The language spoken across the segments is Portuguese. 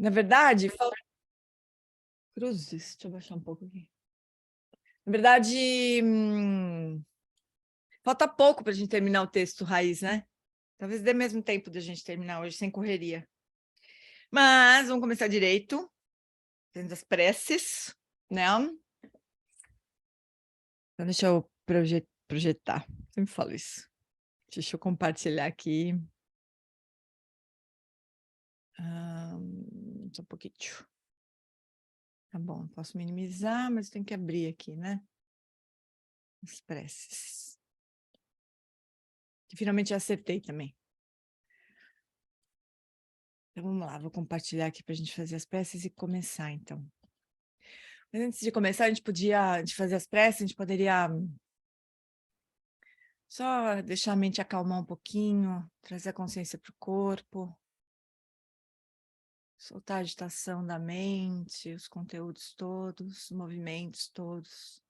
Na verdade, cruzes, deixa eu baixar um pouco aqui. Na verdade, falta pouco para a gente terminar o texto raiz, né? Talvez dê mesmo tempo de a gente terminar hoje, sem correria. Mas vamos começar direito, tendo as preces, né? Então, deixa eu projetar. Sempre falo isso. Deixa eu compartilhar aqui. Só um pouquinho. Tá bom, posso minimizar, mas tem que abrir aqui, né? As preces. Que finalmente eu acertei também. Então vamos lá, vou compartilhar aqui para a gente fazer as preces e começar, então. Mas antes de começar, de fazer as preces, a gente poderia só deixar a mente acalmar um pouquinho, trazer a consciência para o corpo, soltar a agitação da mente, os conteúdos todos, os movimentos todos.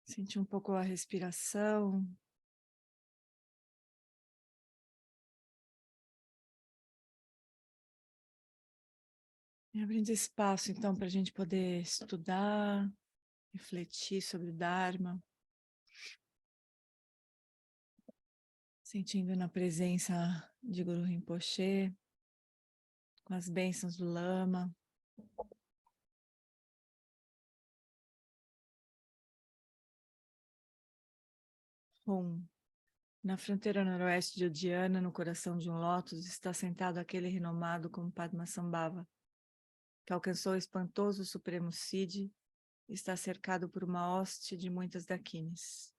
Sentir um pouco a respiração. E abrindo espaço, então, para a gente poder estudar, refletir sobre o Dharma. Sentindo na presença de Guru Rinpoche, com as bênçãos do Lama. Na fronteira noroeste de Udiana, no coração de um lótus, está sentado aquele renomado como Padmasambhava, que alcançou o espantoso Supremo Siddhi e está cercado por uma hoste de muitas dakinis.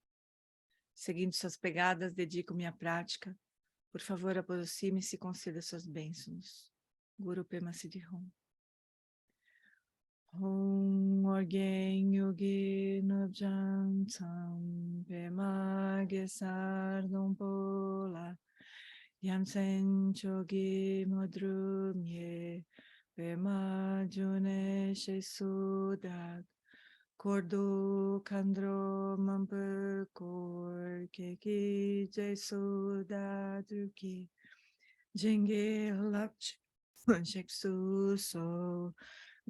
Seguindo suas pegadas, dedico minha prática. Por favor, aproxime-se e conceda suas bênçãos. Guru Pema Siddhi Hum. Hum Orgen Yogi Nubjantam Pema Gesar Dompola Yamsen Chogi Modrumye Pema June Shesudak Kordo Kandro Mampekor Keki Jesudadruki Jenge Lapch Sheksu So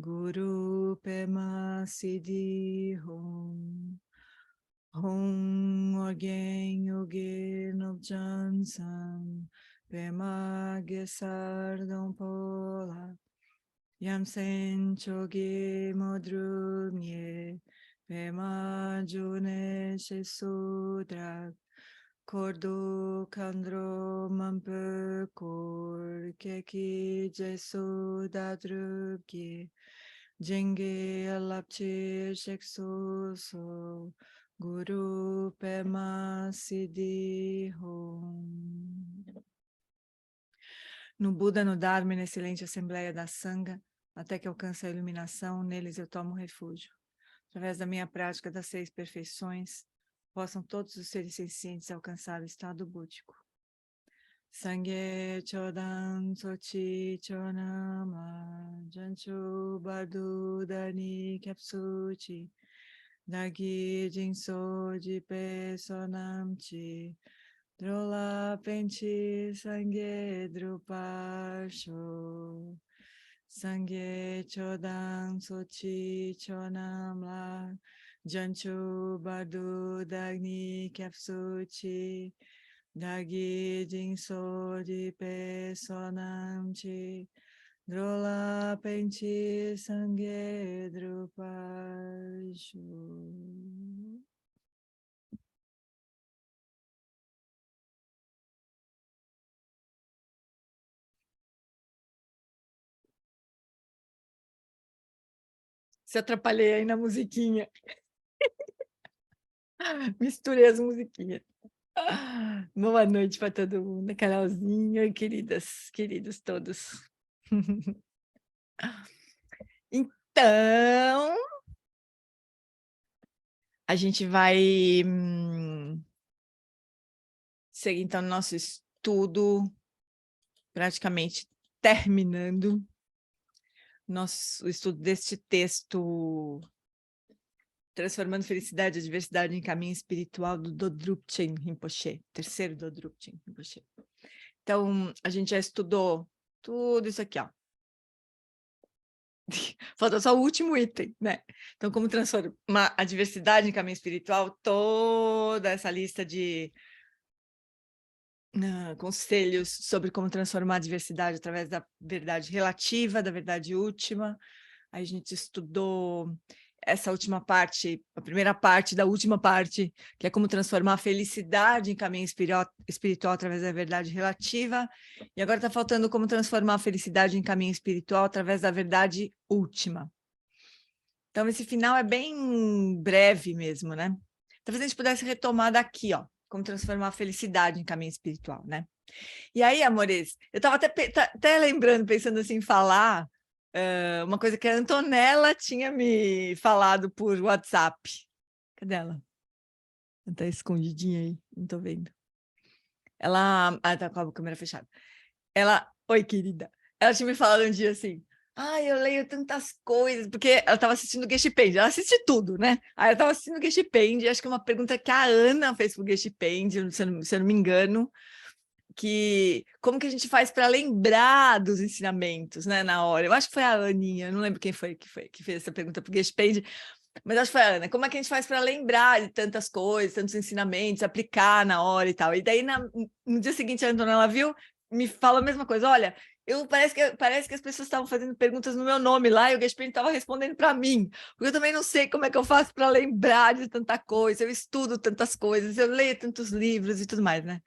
Guru Pema Siddhi Hum. Hum Orgen Yogi Nubjansam Pema Gesar Dompola Yamsen Chogi Modrumye Pema June Shesudrak Kordo Kandro Mampekor Keki Jesudadrubki Jenge Alapchi Sheksu So Guru Pema Siddhi Hum. No Buda, no Dharma e na excelente Assembleia da Sangha, até que alcance a iluminação, neles eu tomo refúgio. Através da minha prática das 6 perfeições, possam todos os seres sencientes alcançar o estado búdico. Sangye Chodan Sochi Chonama Janchu Bardu Dani Kapsuchi Dagi Jinso Jipe Sonamchi Drola Penti Sangye Drupasho Sangye Chodan Sochi Chonamla Janchu Bardu Dagni Kapsuchi Dagi Jinso Jipe Sonamchi Drola Penti Sangye Drupasho. Se atrapalhei aí na musiquinha. Misturei as musiquinhas. Boa noite para todo mundo, Carolzinha, queridas, queridos todos. Então, a gente vai seguir então nosso estudo, praticamente terminando o estudo deste texto Transformando Felicidade e Adversidade em Caminho Espiritual, do Dodrupchen Rinpoche, terceiro Dodrupchen Rinpoche. Então, a gente já estudou tudo isso aqui, ó. Falta só o último item, né? Então, como transformar a diversidade em caminho espiritual, toda essa lista de conselhos sobre como transformar a diversidade através da verdade relativa, da verdade última. Aí a gente estudou essa última parte, a primeira parte da última parte, que é como transformar a felicidade em caminho espiritual através da verdade relativa. E agora está faltando como transformar a felicidade em caminho espiritual através da verdade última. Então, esse final é bem breve mesmo, né? Talvez a gente pudesse retomar daqui, ó, como transformar a felicidade em caminho espiritual, né? E aí, amores, eu estava até lembrando, pensando assim, em falar uma coisa que a Antonella tinha me falado por WhatsApp. Cadê ela? Ela tá escondidinha aí, não tô vendo. Ela... Ah, tá com a câmera fechada. Ela... Oi, querida. Ela tinha me falado um dia assim, eu leio tantas coisas, porque ela estava assistindo o Geshipend, ela assiste tudo, né? Aí ela estava assistindo o Geshipend, acho que é uma pergunta que a Ana fez pro Geshipend, se eu não me engano, que como que a gente faz para lembrar dos ensinamentos, né, na hora. Eu acho que foi a Aninha, não lembro quem foi que fez essa pergunta para o Geshipend, mas acho que foi a Ana. Como é que a gente faz para lembrar de tantas coisas, tantos ensinamentos, aplicar na hora e tal? E daí, no dia seguinte, a Antonella viu, me fala a mesma coisa. Olha, parece que as pessoas estavam fazendo perguntas no meu nome lá e o Geshipend estava respondendo para mim, porque eu também não sei como é que eu faço para lembrar de tanta coisa, eu estudo tantas coisas, eu leio tantos livros e tudo mais, né?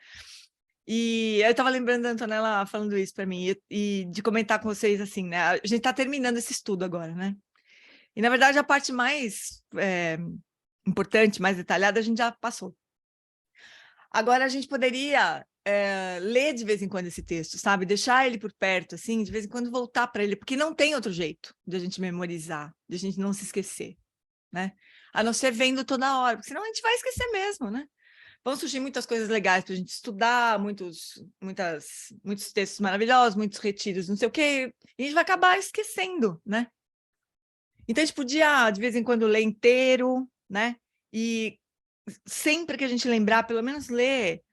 E eu estava lembrando da Antonella falando isso para mim e de comentar com vocês assim, né? A gente está terminando esse estudo agora, né? E na verdade a parte mais importante, mais detalhada, a gente já passou. Agora a gente poderia ler de vez em quando esse texto, sabe? Deixar ele por perto, assim, de vez em quando voltar para ele, porque não tem outro jeito de a gente memorizar, de a gente não se esquecer, né? A não ser vendo toda hora, porque senão a gente vai esquecer mesmo, né? Vão surgir muitas coisas legais para a gente estudar, muitos textos maravilhosos, muitos retiros, não sei o quê, e a gente vai acabar esquecendo, né? Então, a gente podia, de vez em quando, ler inteiro, né? E sempre que a gente lembrar, pelo menos ler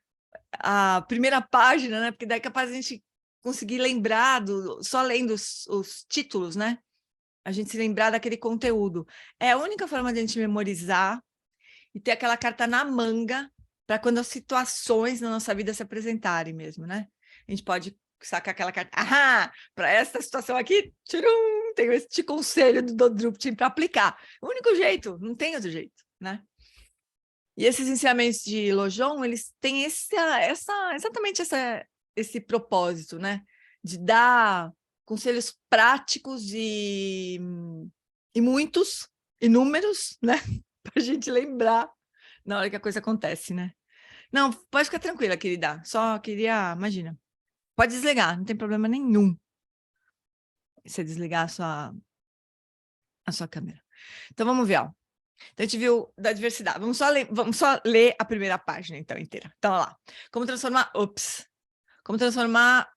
a primeira página, né? Porque daí é capaz a gente conseguir lembrar, só lendo os títulos, né? A gente se lembrar daquele conteúdo. É a única forma de a gente memorizar e ter aquela carta na manga para quando as situações na nossa vida se apresentarem mesmo, né? A gente pode sacar aquela carta, para essa situação aqui, tchurum, tenho este conselho do Dodrupchen para aplicar. O único jeito, não tem outro jeito, né? E esses ensinamentos de Lojong, eles têm exatamente esse propósito, né? De dar conselhos práticos e muitos, inúmeros, né? Para a gente lembrar na hora que a coisa acontece, né? Não, pode ficar tranquila, querida. Só queria, imagina. Pode desligar, não tem problema nenhum. Você desligar a sua câmera. Então, vamos ver, ó. Então, a gente viu da diversidade. Vamos só ler a primeira página, então, inteira. Então, olha lá. Como transformar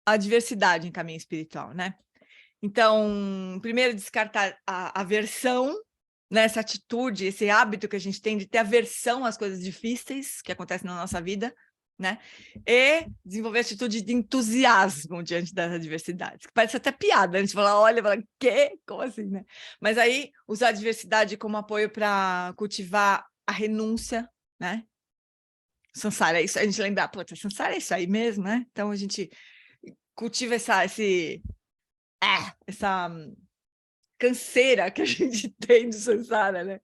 a diversidade em caminho espiritual, né? Então, primeiro, descartar a aversão, né? Essa atitude, esse hábito que a gente tem de ter aversão às coisas difíceis que acontecem na nossa vida, né? E desenvolver atitude de entusiasmo diante das adversidades. Que parece até piada, a gente fala, olha, fala, quê? Como assim, né? Mas aí, usar a diversidade como apoio para cultivar a renúncia, né? Sansara é isso, a gente lembrar, pô, Sansara é isso aí mesmo, né? Então, a gente cultiva essa canseira que a gente tem do Sansara, né?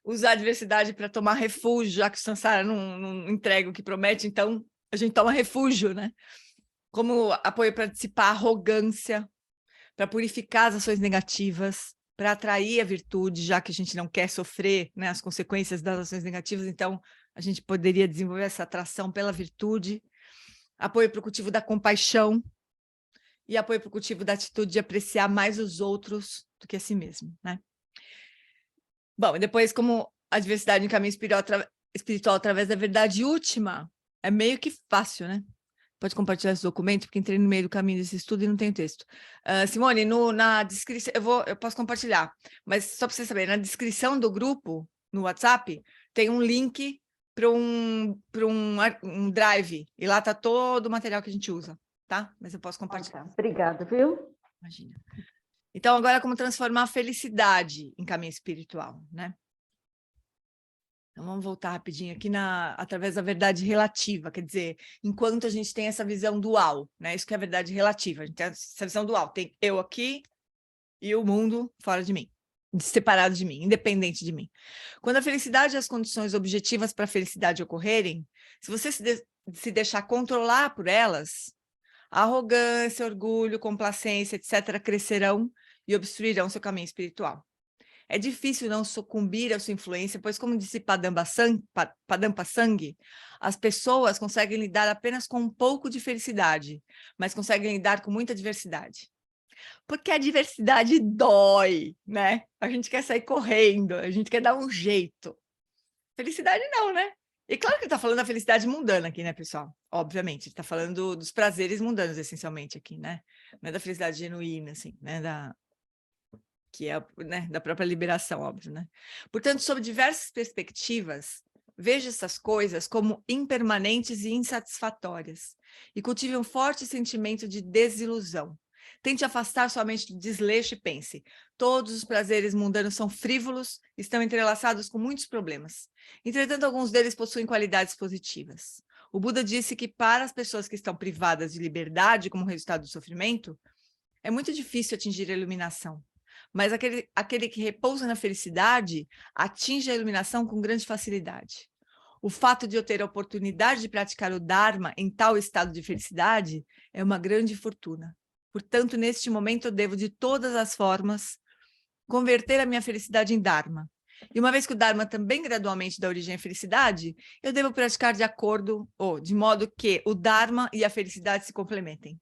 Usar a adversidade para tomar refúgio, já que o Sansara não entrega o que promete, então a gente toma refúgio, né? Como apoio para dissipar a arrogância, para purificar as ações negativas, para atrair a virtude, já que a gente não quer sofrer, né, as consequências das ações negativas, então a gente poderia desenvolver essa atração pela virtude. Apoio para o cultivo da compaixão e apoio para o cultivo da atitude de apreciar mais os outros do que a si mesmo, né? Bom, e depois, como a diversidade em caminho espiritual através da verdade última, é meio que fácil, né? Pode compartilhar esse documento, porque entrei no meio do caminho desse estudo e não tem texto. Simone, na descrição, eu posso compartilhar, mas só para você saber, na descrição do grupo, no WhatsApp, tem um link para um drive, e lá está todo o material que a gente usa, tá? Mas eu posso compartilhar. Obrigada, viu? Imagina. Então, agora, como transformar a felicidade em caminho espiritual, né? Então, vamos voltar rapidinho aqui através da verdade relativa, quer dizer, enquanto a gente tem essa visão dual, né? Isso que é a verdade relativa, a gente tem essa visão dual, tem eu aqui e o mundo fora de mim, separado de mim, independente de mim. Quando a felicidade e as condições objetivas para a felicidade ocorrerem, se você se deixar controlar por elas, a arrogância, orgulho, complacência, etc., crescerão e obstruirão seu caminho espiritual. É difícil não sucumbir à sua influência, pois, como disse Padampa Sanghi, as pessoas conseguem lidar apenas com um pouco de felicidade, mas conseguem lidar com muita diversidade. Porque a diversidade dói, né? A gente quer sair correndo, a gente quer dar um jeito. Felicidade não, né? E claro que ele está falando da felicidade mundana aqui, né, pessoal? Obviamente, ele está falando dos prazeres mundanos, essencialmente, aqui, né? Não é da felicidade genuína, assim, né? Que é, né, da própria liberação, óbvio, né? Portanto, sob diversas perspectivas, veja essas coisas como impermanentes e insatisfatórias e cultive um forte sentimento de desilusão. Tente afastar sua mente do desleixo e pense: todos os prazeres mundanos são frívolos, estão entrelaçados com muitos problemas. Entretanto, alguns deles possuem qualidades positivas. O Buda disse que para as pessoas que estão privadas de liberdade como resultado do sofrimento, é muito difícil atingir a iluminação. Mas aquele que repousa na felicidade atinge a iluminação com grande facilidade. O fato de eu ter a oportunidade de praticar o Dharma em tal estado de felicidade é uma grande fortuna. Portanto, neste momento, eu devo, de todas as formas, converter a minha felicidade em Dharma. E uma vez que o Dharma também gradualmente dá origem à felicidade, eu devo praticar de acordo, ou de modo que o Dharma e a felicidade se complementem.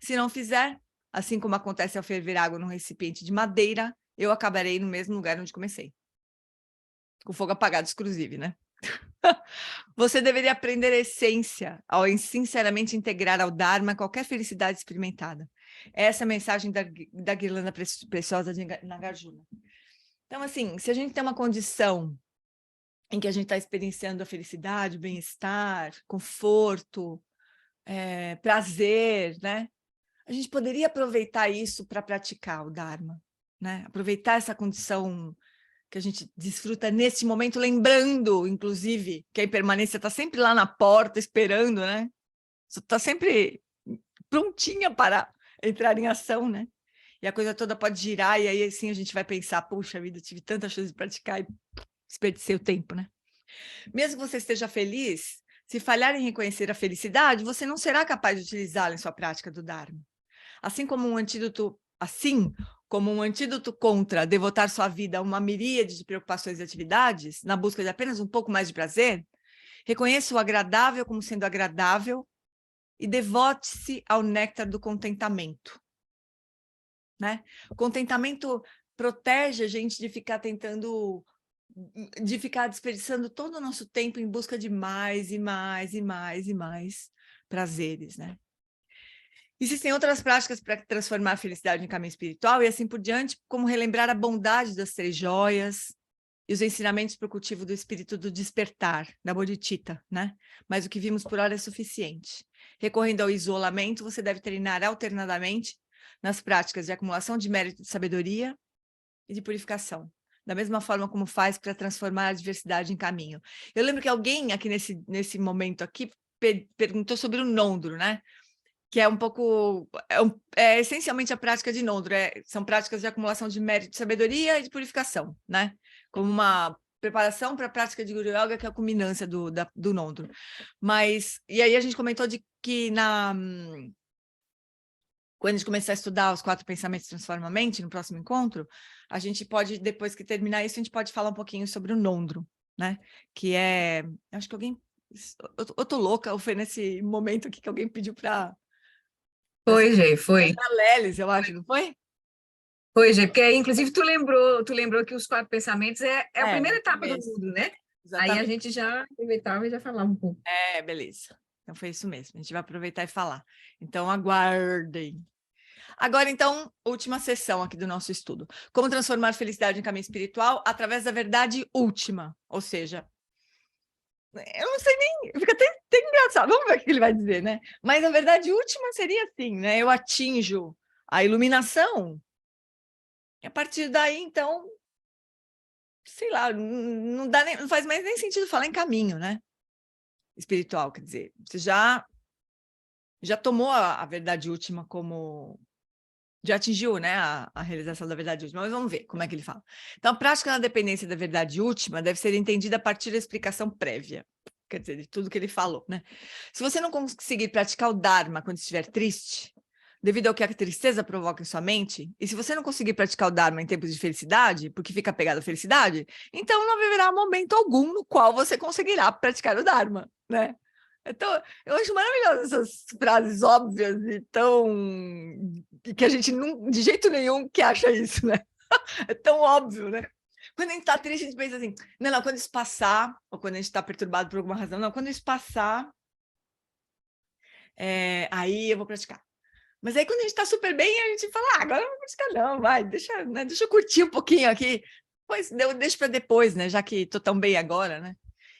Se não fizer, assim como acontece ao ferver água num recipiente de madeira, eu acabarei no mesmo lugar onde comecei. Com fogo apagado, exclusive, né? Você deveria aprender a essência ao sinceramente integrar ao Dharma qualquer felicidade experimentada. Essa é a mensagem da guirlanda preciosa de Nagarjuna. Então, assim, se a gente tem uma condição em que a gente está experienciando a felicidade, bem-estar, conforto, prazer, né? A gente poderia aproveitar isso para praticar o Dharma, né? Aproveitar essa condição que a gente desfruta nesse momento, lembrando, inclusive, que a impermanência está sempre lá na porta, esperando, né? Está sempre prontinha para entrar em ação, né? E a coisa toda pode girar, e aí assim a gente vai pensar: puxa vida, eu tive tanta chance de praticar e desperdicei o tempo, né? Mesmo que você esteja feliz, se falhar em reconhecer a felicidade, você não será capaz de utilizá-la em sua prática do Dharma. Assim como um antídoto contra devotar sua vida a uma miríade de preocupações e atividades, na busca de apenas um pouco mais de prazer, reconheça o agradável como sendo agradável e devote-se ao néctar do contentamento. Né? O contentamento protege a gente de ficar desperdiçando todo o nosso tempo em busca de mais e mais e mais e mais prazeres, né? Existem outras práticas para transformar a felicidade em caminho espiritual e assim por diante, como relembrar a bondade das 3 joias e os ensinamentos para o cultivo do espírito do despertar, da bodhicitta, né? Mas o que vimos por hora é suficiente. Recorrendo ao isolamento, você deve treinar alternadamente nas práticas de acumulação de mérito de sabedoria e de purificação, da mesma forma como faz para transformar a diversidade em caminho. Eu lembro que alguém aqui nesse momento aqui perguntou sobre o Nondro, né? Que é um pouco, essencialmente a prática de Nondro, são práticas de acumulação de mérito de sabedoria e de purificação, né? Como uma preparação para a prática de Guru Yoga, que é a culminância do Nondro. Mas, e aí a gente comentou de que quando a gente começar a estudar os 4 pensamentos transforma a mente, no próximo encontro, a gente pode, depois que terminar isso, a gente pode falar um pouquinho sobre o Nondro, né? Que é, acho que alguém, eu tô louca, ou foi nesse momento aqui que alguém pediu para... Foi, Gê, foi. A Lelis, eu acho, não foi? Foi, Gê, porque inclusive tu lembrou que os 4 pensamentos é a primeira etapa do mundo, né? Aí a Exatamente. gente já aproveitava e já falava um pouco. Beleza. Então, foi isso mesmo. A gente vai aproveitar e falar. Então, aguardem. Agora, então, última sessão aqui do nosso estudo. Como transformar felicidade em caminho espiritual através da verdade última. Ou seja, eu não sei nem... Fica até engraçado. Vamos ver o que ele vai dizer, né? Mas a verdade última seria assim, né? Eu atinjo a iluminação. E a partir daí, então, sei lá, não faz mais nem sentido falar em caminho, né? Espiritual, quer dizer, você já tomou a verdade última como... Já atingiu, né, a realização da verdade última, mas vamos ver como é que ele fala. Então, a prática na dependência da verdade última deve ser entendida a partir da explicação prévia, quer dizer, de tudo que ele falou, né? Se você não conseguir praticar o Dharma quando estiver triste, devido ao que a tristeza provoca em sua mente, e se você não conseguir praticar o Dharma em tempos de felicidade, porque fica apegado à felicidade, então não haverá momento algum no qual você conseguirá praticar o Dharma, né? Então, eu acho maravilhosas essas frases óbvias e tão... que a gente não, de jeito nenhum que acha isso, né? É tão óbvio, né? Quando a gente tá triste, a gente pensa assim, não, quando isso passar, ou quando a gente tá perturbado por alguma razão, não, quando isso passar, aí eu vou praticar. Mas aí quando a gente tá super bem, a gente fala, agora eu não vou praticar não, vai, deixa, né, deixa eu curtir um pouquinho aqui, pois eu deixo para depois, né, já que tô tão bem agora, né?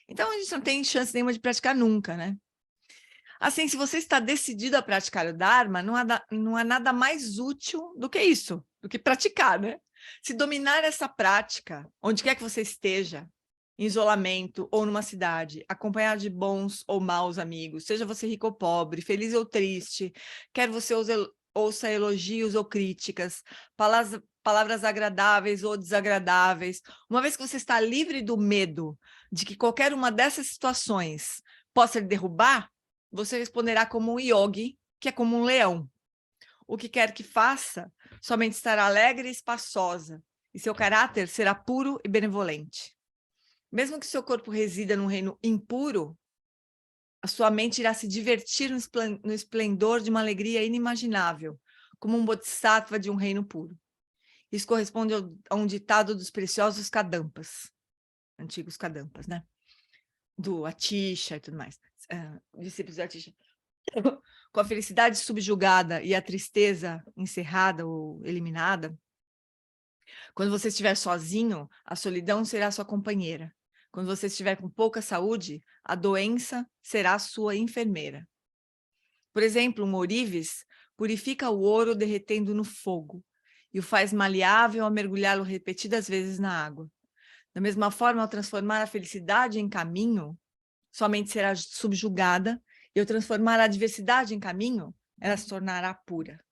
Então a gente não tem chance nenhuma de praticar nunca, né? Assim, se você está decidido a praticar o Dharma, não há nada mais útil do que isso, do que praticar, né? Se dominar essa prática, onde quer que você esteja, em isolamento ou numa cidade, acompanhado de bons ou maus amigos, seja você rico ou pobre, feliz ou triste, quer você ouça elogios ou críticas, palavras agradáveis ou desagradáveis, uma vez que você está livre do medo de que qualquer uma dessas situações possa lhe derrubar, você responderá como um yogi, que é como um leão. O que quer que faça, somente estará alegre e espaçosa, e seu caráter será puro e benevolente. Mesmo que seu corpo resida num reino impuro, a sua mente irá se divertir no esplendor de uma alegria inimaginável, como um bodhisattva de um reino puro. Isso corresponde a um ditado dos preciosos Kadampas, antigos Kadampas, né? Do Atisha e tudo mais, discípulos do Atisha. Com a felicidade subjugada e a tristeza encerrada ou eliminada, quando você estiver sozinho, a solidão será sua companheira. Quando você estiver com pouca saúde, a doença será sua enfermeira. Por exemplo, um ourives purifica o ouro derretendo no fogo e o faz maleável ao mergulhá-lo repetidas vezes na água. Da mesma forma, ao transformar a felicidade em caminho, sua mente será subjugada, e ao transformar a adversidade em caminho, ela se tornará pura.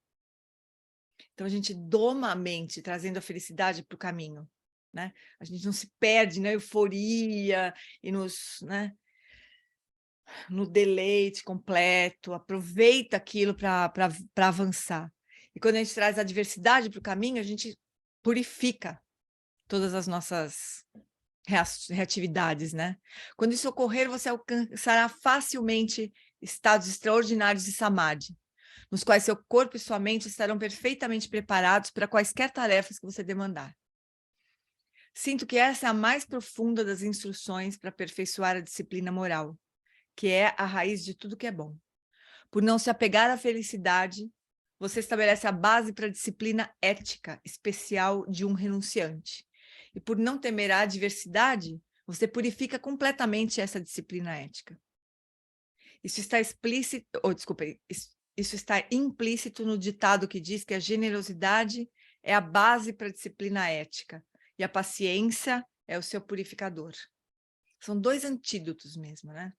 Então, a gente doma a mente, trazendo a felicidade para o caminho, né? A gente não se perde na euforia e né, no deleite completo, aproveita aquilo para avançar. E quando a gente traz a adversidade para o caminho, a gente purifica todas as nossas reatividades, né? Quando isso ocorrer, você alcançará facilmente estados extraordinários de samadhi, nos quais seu corpo e sua mente estarão perfeitamente preparados para quaisquer tarefas que você demandar. Sinto que essa é a mais profunda das instruções para aperfeiçoar a disciplina moral, que é a raiz de tudo que é bom. Por não se apegar à felicidade, você estabelece a base para a disciplina ética especial de um renunciante. E por não temer a adversidade, você purifica completamente essa disciplina ética. Isso está explícito, isso está implícito no ditado que diz que a generosidade é a base para a disciplina ética e a paciência é o seu purificador. São dois antídotos mesmo, né?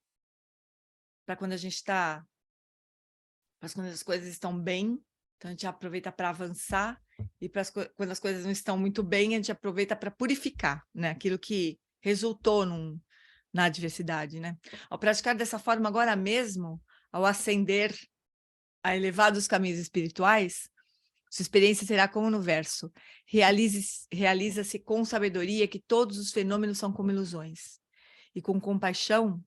Para quando a gente está... Mas quando as coisas estão bem, então a gente aproveita para avançar, e quando as coisas não estão muito bem, a gente aproveita para purificar, né? Aquilo que resultou na adversidade, né? Ao praticar dessa forma agora mesmo, ao ascender a elevados caminhos espirituais, sua experiência será como no verso: realiza-se com sabedoria que todos os fenômenos são como ilusões, e com compaixão,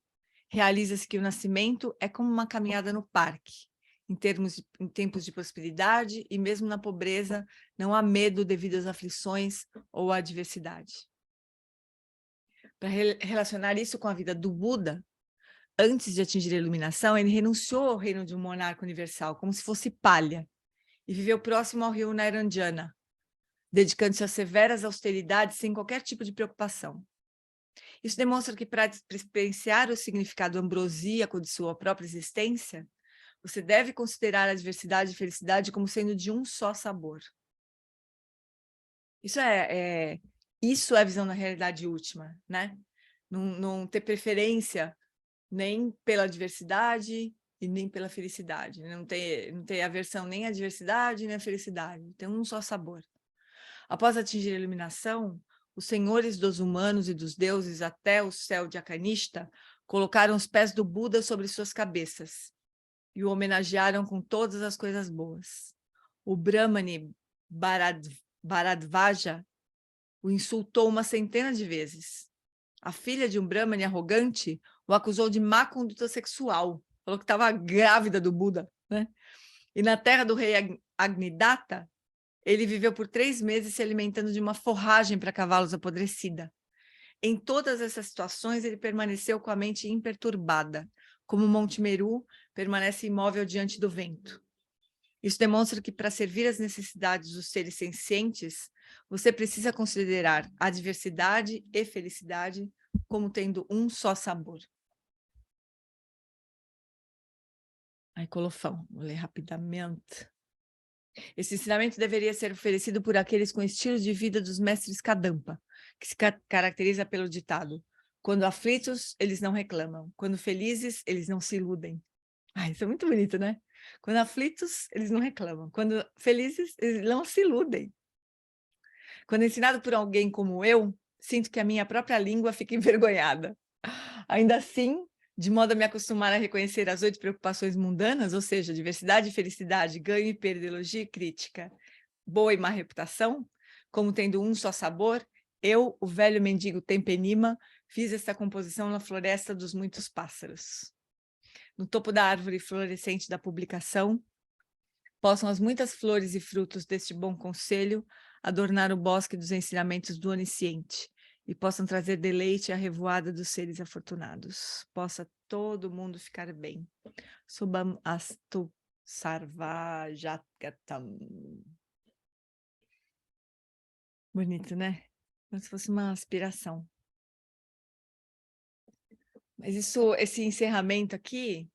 realiza-se que o nascimento é como uma caminhada no parque. Em tempos de prosperidade e mesmo na pobreza, não há medo devido às aflições ou à adversidade. Para relacionar isso com a vida do Buda, antes de atingir a iluminação, ele renunciou ao reino de um monarca universal, como se fosse palha, e viveu próximo ao rio Nairanjana, dedicando-se a severas austeridades sem qualquer tipo de preocupação. Isso demonstra que, para experienciar o significado ambrosíaco de sua própria existência, você deve considerar a diversidade e felicidade como sendo de um só sabor. Isso isso é a visão da realidade última, né? Não ter preferência nem pela diversidade e nem pela felicidade. Não ter aversão nem à diversidade nem à felicidade. Tem um só sabor. Após atingir a iluminação, os senhores dos humanos e dos deuses até o céu de Akanishta colocaram os pés do Buda sobre suas cabeças e o homenagearam com todas as coisas boas. O Brahmani Bharadvaja o insultou uma centena de vezes. A filha de um Brahmani arrogante o acusou de má conduta sexual. Falou que estava grávida do Buda, né? E na terra do rei Agnidatta, ele viveu por 3 meses se alimentando de uma forragem para cavalos apodrecida. Em todas essas situações, ele permaneceu com a mente imperturbada, como o Monte Meru permanece imóvel diante do vento. Isso demonstra que, para servir às necessidades dos seres sencientes, você precisa considerar a diversidade e felicidade como tendo um só sabor. Ai, colofão, vou ler rapidamente. Esse ensinamento deveria ser oferecido por aqueles com estilos de vida dos mestres Kadampa, que se caracteriza pelo ditado: quando aflitos, eles não reclamam, quando felizes, eles não se iludem. Ai, isso é muito bonito, né? Quando aflitos, eles não reclamam, quando felizes, eles não se iludem. Quando ensinado por alguém como eu, sinto que a minha própria língua fica envergonhada. Ainda assim, de modo a me acostumar a reconhecer as 8 preocupações mundanas, ou seja, diversidade e felicidade, ganho e perda, elogio e crítica, boa e má reputação, como tendo um só sabor, eu, o velho mendigo Tempenima, fiz essa composição na floresta dos muitos pássaros. No topo da árvore florescente da publicação, possam as muitas flores e frutos deste bom conselho adornar o bosque dos ensinamentos do onisciente, e possam trazer deleite à revoada dos seres afortunados. Possa todo mundo ficar bem. Subham astu sarvajatgatam. Bonito, né? Como se fosse uma aspiração. Mas esse encerramento aqui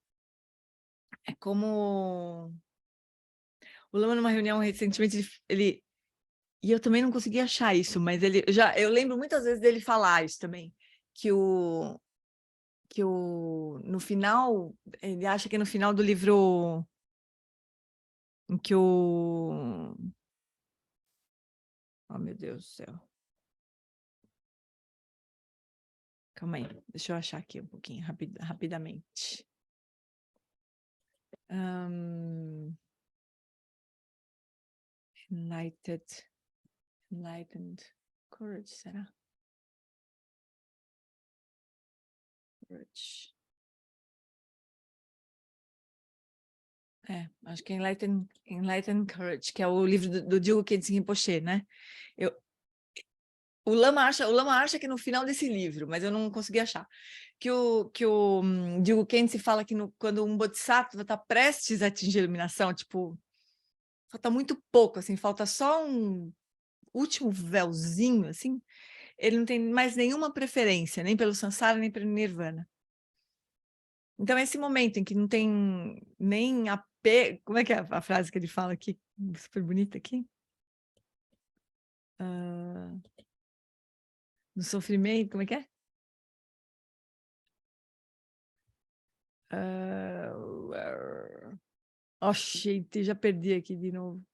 é como... O Lama, numa reunião recentemente, e eu também não consegui achar isso, mas eu lembro muitas vezes dele falar isso também, que no final, ele acha que no final do livro, em que oh meu Deus do céu. Calma aí, deixa eu achar aqui um pouquinho, rapidamente. Enlightened courage, será? Courage. Acho que é Enlightened Courage, que é o livro do Dilgo Khyentse Rinpoche, né? O Lama acha que no final desse livro, mas eu não consegui achar, que o Dilgo Khyentse fala que quando um bodhisattva está prestes a atingir a iluminação, tipo, falta muito pouco, assim, falta só um último véuzinho, assim, ele não tem mais nenhuma preferência, nem pelo Sansara, nem pelo Nirvana. Então, esse momento em que não tem nem apego... Como é que é a frase que ele fala aqui? Super bonita aqui. No sofrimento, como é que é? Gente, já perdi aqui de novo.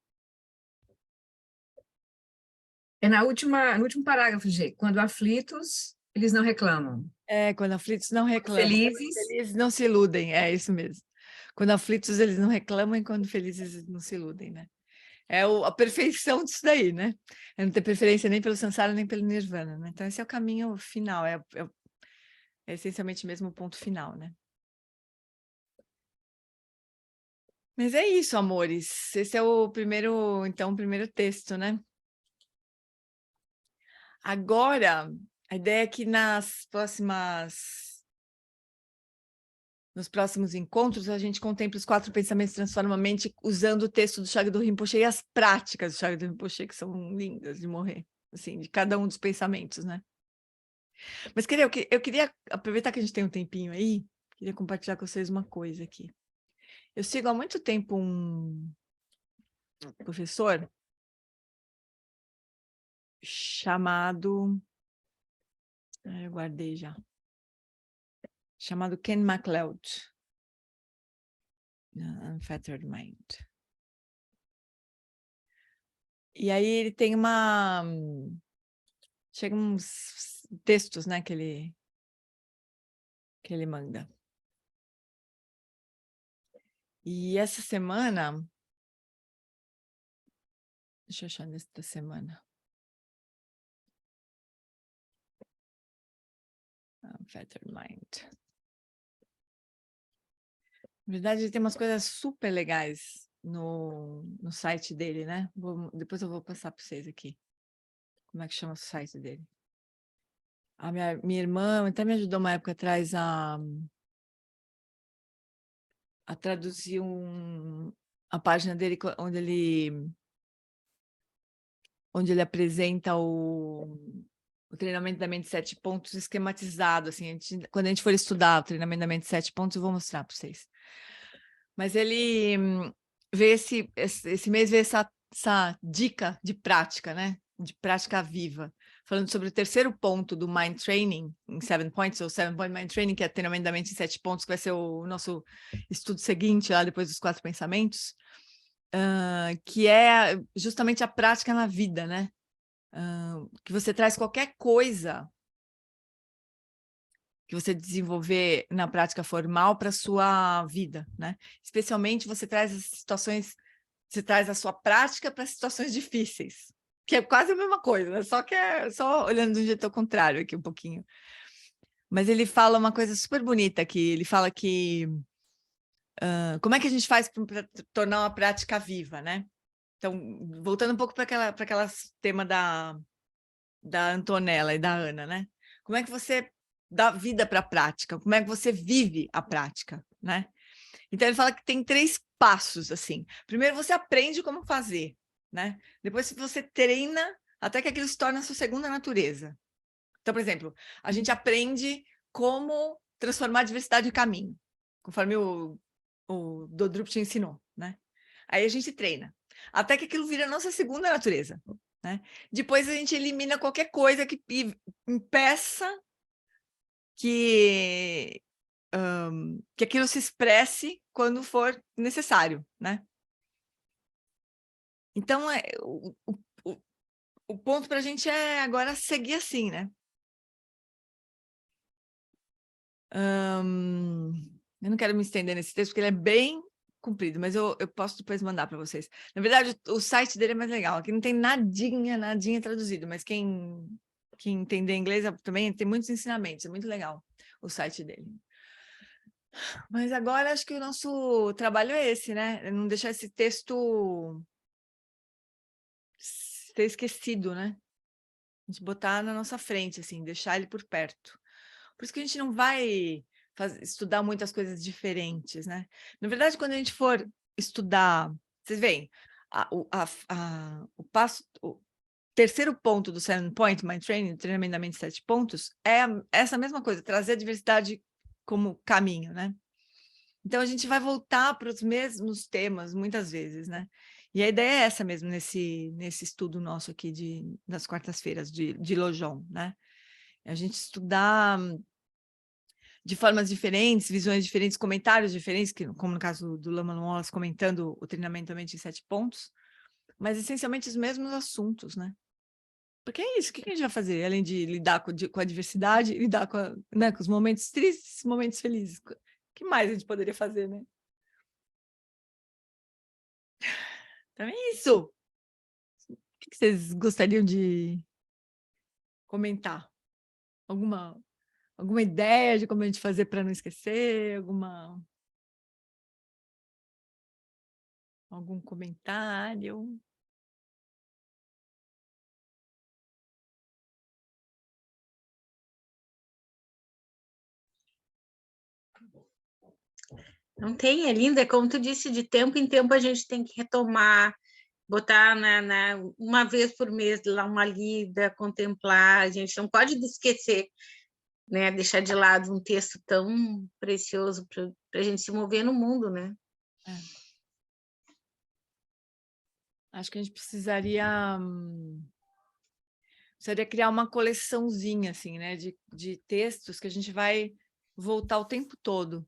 É no último parágrafo, G. Quando aflitos, eles não reclamam. Quando aflitos não reclamam. Felizes. Quando felizes não se iludem, é isso mesmo. Quando aflitos eles não reclamam e quando felizes eles não se iludem, né? É a perfeição disso daí, né? É não ter preferência nem pelo Sansara nem pelo Nirvana, né? Então esse é o caminho final, é essencialmente mesmo o ponto final, né? Mas é isso, amores. Esse é o primeiro texto, né? Agora, a ideia é que nas próximas nos próximos encontros, a gente contempla os 4 pensamentos transforma a mente usando o texto do Shagdo Rinpoche e as práticas do Shagdo Rinpoche, que são lindas de morrer, assim, de cada um dos pensamentos, né? Mas eu queria aproveitar que a gente tem um tempinho aí, queria compartilhar com vocês uma coisa aqui. Eu sigo há muito tempo um professor chamado, eu guardei já, chamado Ken MacLeod, Unfettered Mind. E aí ele tem chega uns textos, né, que ele manda. E essa semana, deixa eu achar nesta semana. Unfettered Mind. Na verdade, ele tem umas coisas super legais no site dele, né? Depois eu vou passar para vocês aqui. Como é que chama o site dele? A minha irmã até me ajudou uma época atrás a traduzir a página dele onde ele apresenta o treinamento da mente 7 pontos esquematizado, assim, quando a gente for estudar o treinamento da mente 7 pontos, eu vou mostrar para vocês. Mas ele veio esse mês veio essa dica de prática, né? De prática viva, falando sobre o terceiro ponto do Mind Training, em 7 Points, ou 7 Point Mind Training, que é treinamento da mente em 7 pontos, que vai ser o nosso estudo seguinte, lá depois dos 4 pensamentos, que é justamente a prática na vida, né? Que você traz qualquer coisa que você desenvolver na prática formal para a sua vida, né? Especialmente você traz a sua prática para situações difíceis, que é quase a mesma coisa, né? Só que é só olhando de um jeito ao contrário aqui um pouquinho. Mas ele fala uma coisa super bonita aqui, ele fala que como é que a gente faz para tornar uma prática viva, né? Então, voltando um pouco para aquela tema da Antonella e da Ana, né? Como é que você dá vida para a prática? Como é que você vive a prática, né? Então ele fala que tem 3 passos assim. Primeiro você aprende como fazer, né? Depois você treina até que aquilo se torne a sua segunda natureza. Então, por exemplo, a gente aprende como transformar a diversidade em caminho, conforme o Dodrup te ensinou, né? Aí a gente treina até que aquilo vira a nossa segunda natureza, né? Depois a gente elimina qualquer coisa que impeça que aquilo se expresse quando for necessário, né? Então, o ponto para a gente é agora seguir assim, né? Eu não quero me estender nesse texto, porque ele é bem comprido, mas eu posso depois mandar para vocês. Na verdade, o site dele é mais legal. Aqui não tem nadinha traduzido, mas quem entender inglês também tem muitos ensinamentos, é muito legal o site dele. Mas agora acho que o nosso trabalho é esse, né? É não deixar esse texto ser esquecido, né? A gente botar na nossa frente, assim, deixar ele por perto. Por isso que a gente não vai estudar muitas coisas diferentes, né? Na verdade, quando a gente for estudar, vocês veem, o terceiro ponto do 7 Point Mind Training, treinamento da mente 7 pontos, é essa mesma coisa, trazer a diversidade como caminho, né? Então, a gente vai voltar para os mesmos temas muitas vezes, né? E a ideia é essa mesmo, nesse estudo nosso aqui das quartas-feiras de Lojong, né? A gente estudar de formas diferentes, visões diferentes, comentários diferentes, como no caso do Lama Wallace comentando o treinamento da mente em 7 pontos, mas essencialmente os mesmos assuntos, né? Porque é isso, o que a gente vai fazer? Além de lidar com a diversidade, lidar né, com os momentos tristes, momentos felizes. O que mais a gente poderia fazer, né? Então é isso. O que vocês gostariam de comentar? Alguma ideia de como a gente fazer para não esquecer? Algum comentário? Não tem, é lindo, é como tu disse, de tempo em tempo a gente tem que retomar, botar uma vez por mês lá uma lida, contemplar, a gente não pode esquecer, né, deixar de lado um texto tão precioso para a gente se mover no mundo, né? É. Acho que a gente precisaria criar uma coleçãozinha, assim, né, de textos que a gente vai voltar o tempo todo.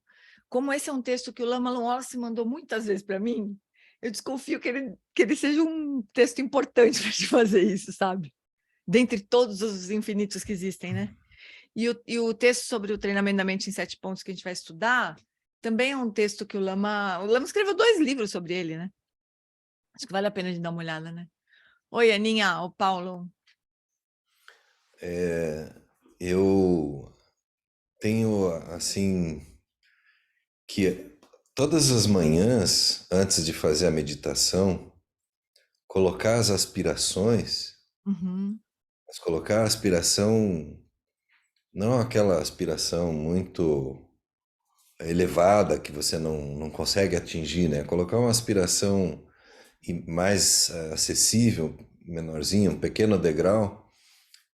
Como esse é um texto que o Lama Wallace mandou muitas vezes para mim, eu desconfio que ele seja um texto importante para te fazer isso, sabe? Dentre todos os infinitos que existem, né? E o texto sobre o treinamento da mente em 7 pontos que a gente vai estudar, também é um texto que o Lama escreveu 2 livros sobre ele, né? Acho que vale a pena de dar uma olhada, né? Oi, Aninha, o Paulo. Eu tenho, assim, que todas as manhãs, antes de fazer a meditação, colocar as aspirações, Uhum, mas colocar a aspiração, não aquela aspiração muito elevada que você não consegue atingir, né? Colocar uma aspiração mais acessível, menorzinha, um pequeno degrau,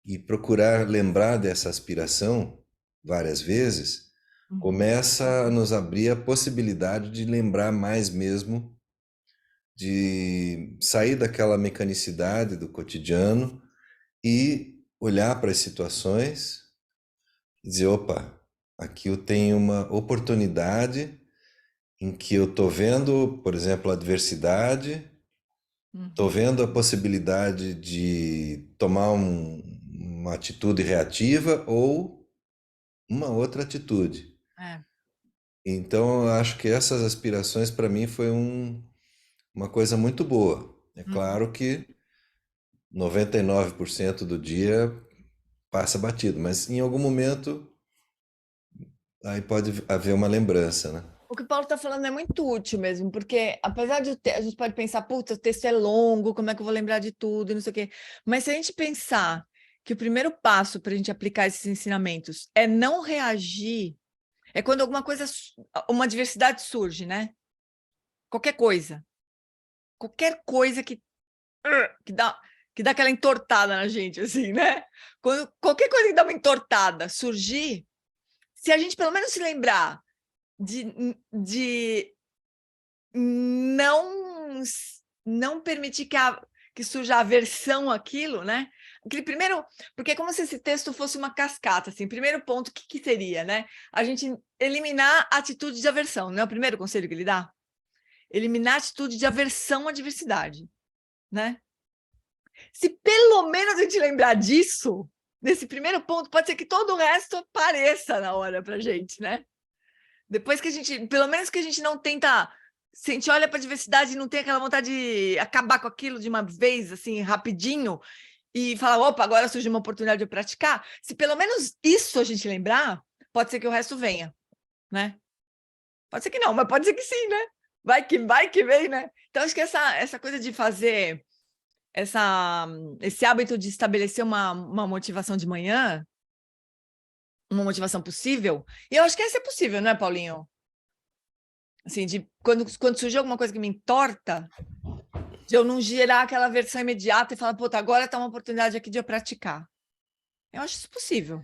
e procurar lembrar dessa aspiração várias vezes, uhum. começa a nos abrir a possibilidade de lembrar mais mesmo, de sair daquela mecanicidade do cotidiano e olhar para as situações e dizer, opa, aqui eu tenho uma oportunidade em que eu estou vendo, por exemplo, a adversidade, estou Uhum. vendo a possibilidade de tomar uma atitude reativa ou uma outra atitude. É. Então, eu acho que essas aspirações para mim foi uma coisa muito boa. É Uhum. claro que 99% do dia passa batido, mas em algum momento aí pode haver uma lembrança, né? O que o Paulo está falando é muito útil mesmo, porque apesar de a gente pode pensar, puta, o texto é longo, como é que eu vou lembrar de tudo, e não sei o quê. Mas se a gente pensar que o primeiro passo para a gente aplicar esses ensinamentos é não reagir, é quando alguma coisa, uma adversidade surge, né? Qualquer coisa que dá aquela entortada na gente, assim, né? Quando qualquer coisa que dá uma entortada surgir, se a gente pelo menos se lembrar de não não permitir que surja aversão àquilo, né? Aquele primeiro, porque é como se esse texto fosse uma cascata, assim. Primeiro ponto, o que, que seria, né? A gente eliminar a atitude de aversão, não é o primeiro conselho que ele dá? Eliminar a atitude de aversão à diversidade, né? Se pelo menos a gente lembrar disso, nesse primeiro ponto, pode ser que todo o resto apareça na hora pra gente, né? Depois que a gente, pelo menos que a gente não tenta, se a gente olha para a diversidade e não tem aquela vontade de acabar com aquilo de uma vez, assim, rapidinho, e falar, opa, agora surgiu uma oportunidade de eu praticar, se pelo menos isso a gente lembrar, pode ser que o resto venha, né? Pode ser que não, mas pode ser que sim, né? Vai que vem, né? Então, acho que essa coisa de fazer esse hábito de estabelecer uma motivação de manhã, uma motivação possível, e eu acho que essa é possível, não é, Paulinho? Assim, de quando surgir alguma coisa que me entorta, de eu não gerar aquela versão imediata e falar, puta, agora está uma oportunidade aqui de eu praticar. Eu acho isso possível.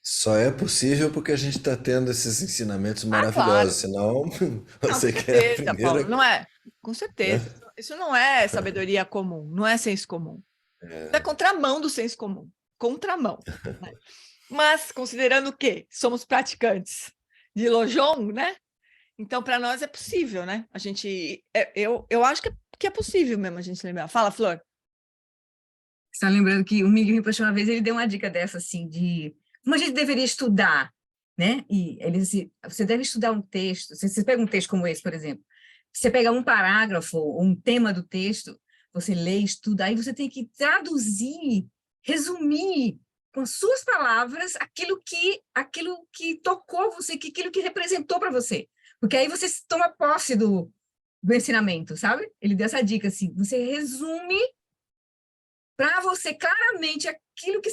Só é possível porque a gente está tendo esses ensinamentos Ah, claro. maravilhosos, senão Não, com você quer a certeza, Paulo, primeira, não é? Com né? certeza. Isso não é sabedoria comum, não é senso comum. É contramão do senso comum. Contramão. Né? Mas, considerando o quê? Somos praticantes de Lojong, né? Então, para nós é possível, né? A gente. Eu acho que é possível mesmo a gente lembrar. Fala, Flor. Está lembrando que o Miguel Rinpoche, uma vez, ele deu uma dica dessa, assim, de como a gente deveria estudar, né? E ele disse, você deve estudar um texto, você pega um texto como esse, por exemplo, você pega um parágrafo, ou um tema do texto, você lê, estuda, aí você tem que traduzir, resumir com as suas palavras aquilo que tocou você, aquilo que representou para você. Porque aí você toma posse do ensinamento, sabe? Ele deu essa dica, assim, você resume para você claramente aquilo que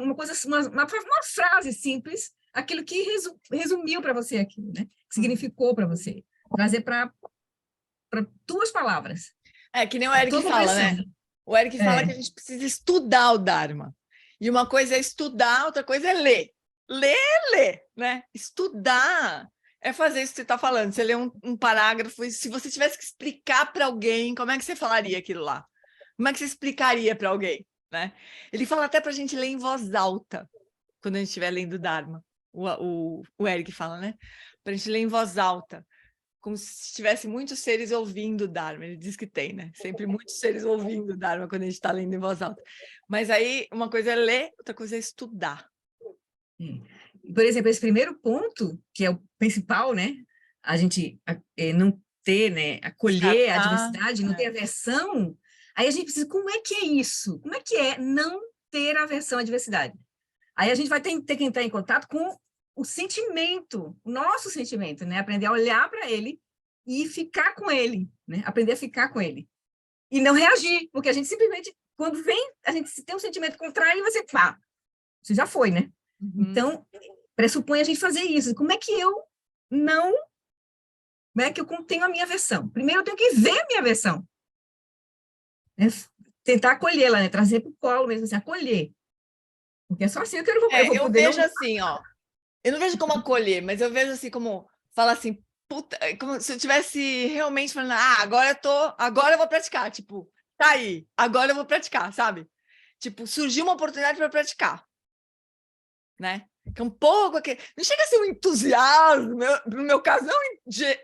uma coisa, uma frase simples, aquilo que resumiu para você aquilo, né? que significou para você. Trazer para tuas palavras. Que nem o Eric Toda fala, versão. né? O Eric fala que a gente precisa estudar o Dharma. E uma coisa é estudar, outra coisa é ler. Ler, né? Estudar é fazer isso que você está falando. Você lê um parágrafo e se você tivesse que explicar para alguém, como é que você falaria aquilo lá? Como é que você explicaria para alguém, né? Ele fala até para a gente ler em voz alta, quando a gente estiver lendo o Dharma. O Eric fala, né? Para a gente ler em voz alta, como se tivesse muitos seres ouvindo o Dharma. Ele diz que tem, né? Sempre muitos seres ouvindo o Dharma quando a gente está lendo em voz alta. Mas aí, uma coisa é ler, outra coisa é estudar. Por exemplo, esse primeiro ponto, que é o principal, né? A gente não ter, né? Acolher a diversidade, não ter aversão. Aí a gente precisa, como é que é isso? Como é que é não ter aversão à diversidade? Aí a gente vai ter que entrar em contato com o sentimento, o nosso sentimento, né? Aprender a olhar para ele e ficar com ele, né? Aprender a ficar com ele. E não reagir, porque a gente simplesmente, quando vem, a gente tem um sentimento contrário e você, pá, você já foi, né? Então, pressupõe a gente fazer isso. Como é que eu não... Como é que eu contenho a minha aversão? Primeiro, eu tenho que ver a minha aversão. Né? Tentar acolhê-la, né? Trazer para o colo mesmo, assim, acolher. Porque é só assim que eu vou eu poder... vejo assim, ó. Eu não vejo como acolher, mas eu vejo assim como... Falar assim, puta... Como se eu estivesse realmente falando, agora eu vou praticar. Tipo, tá aí, agora eu vou praticar, sabe? Tipo, surgiu uma oportunidade para praticar. Né? Que é um pouco aquele... Não chega a ser um entusiasmo, no meu caso, não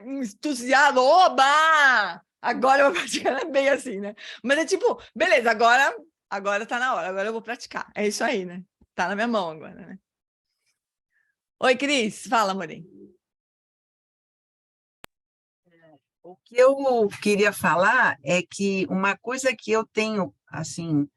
um entusiasmo, oba! Agora eu vou praticar, não é bem assim, né? Mas é tipo, beleza, agora tá na hora, agora eu vou praticar. É isso aí, né? Tá na minha mão agora, né? Oi, Cris, fala, amorim. O que eu queria falar é que uma coisa que eu tenho, assim,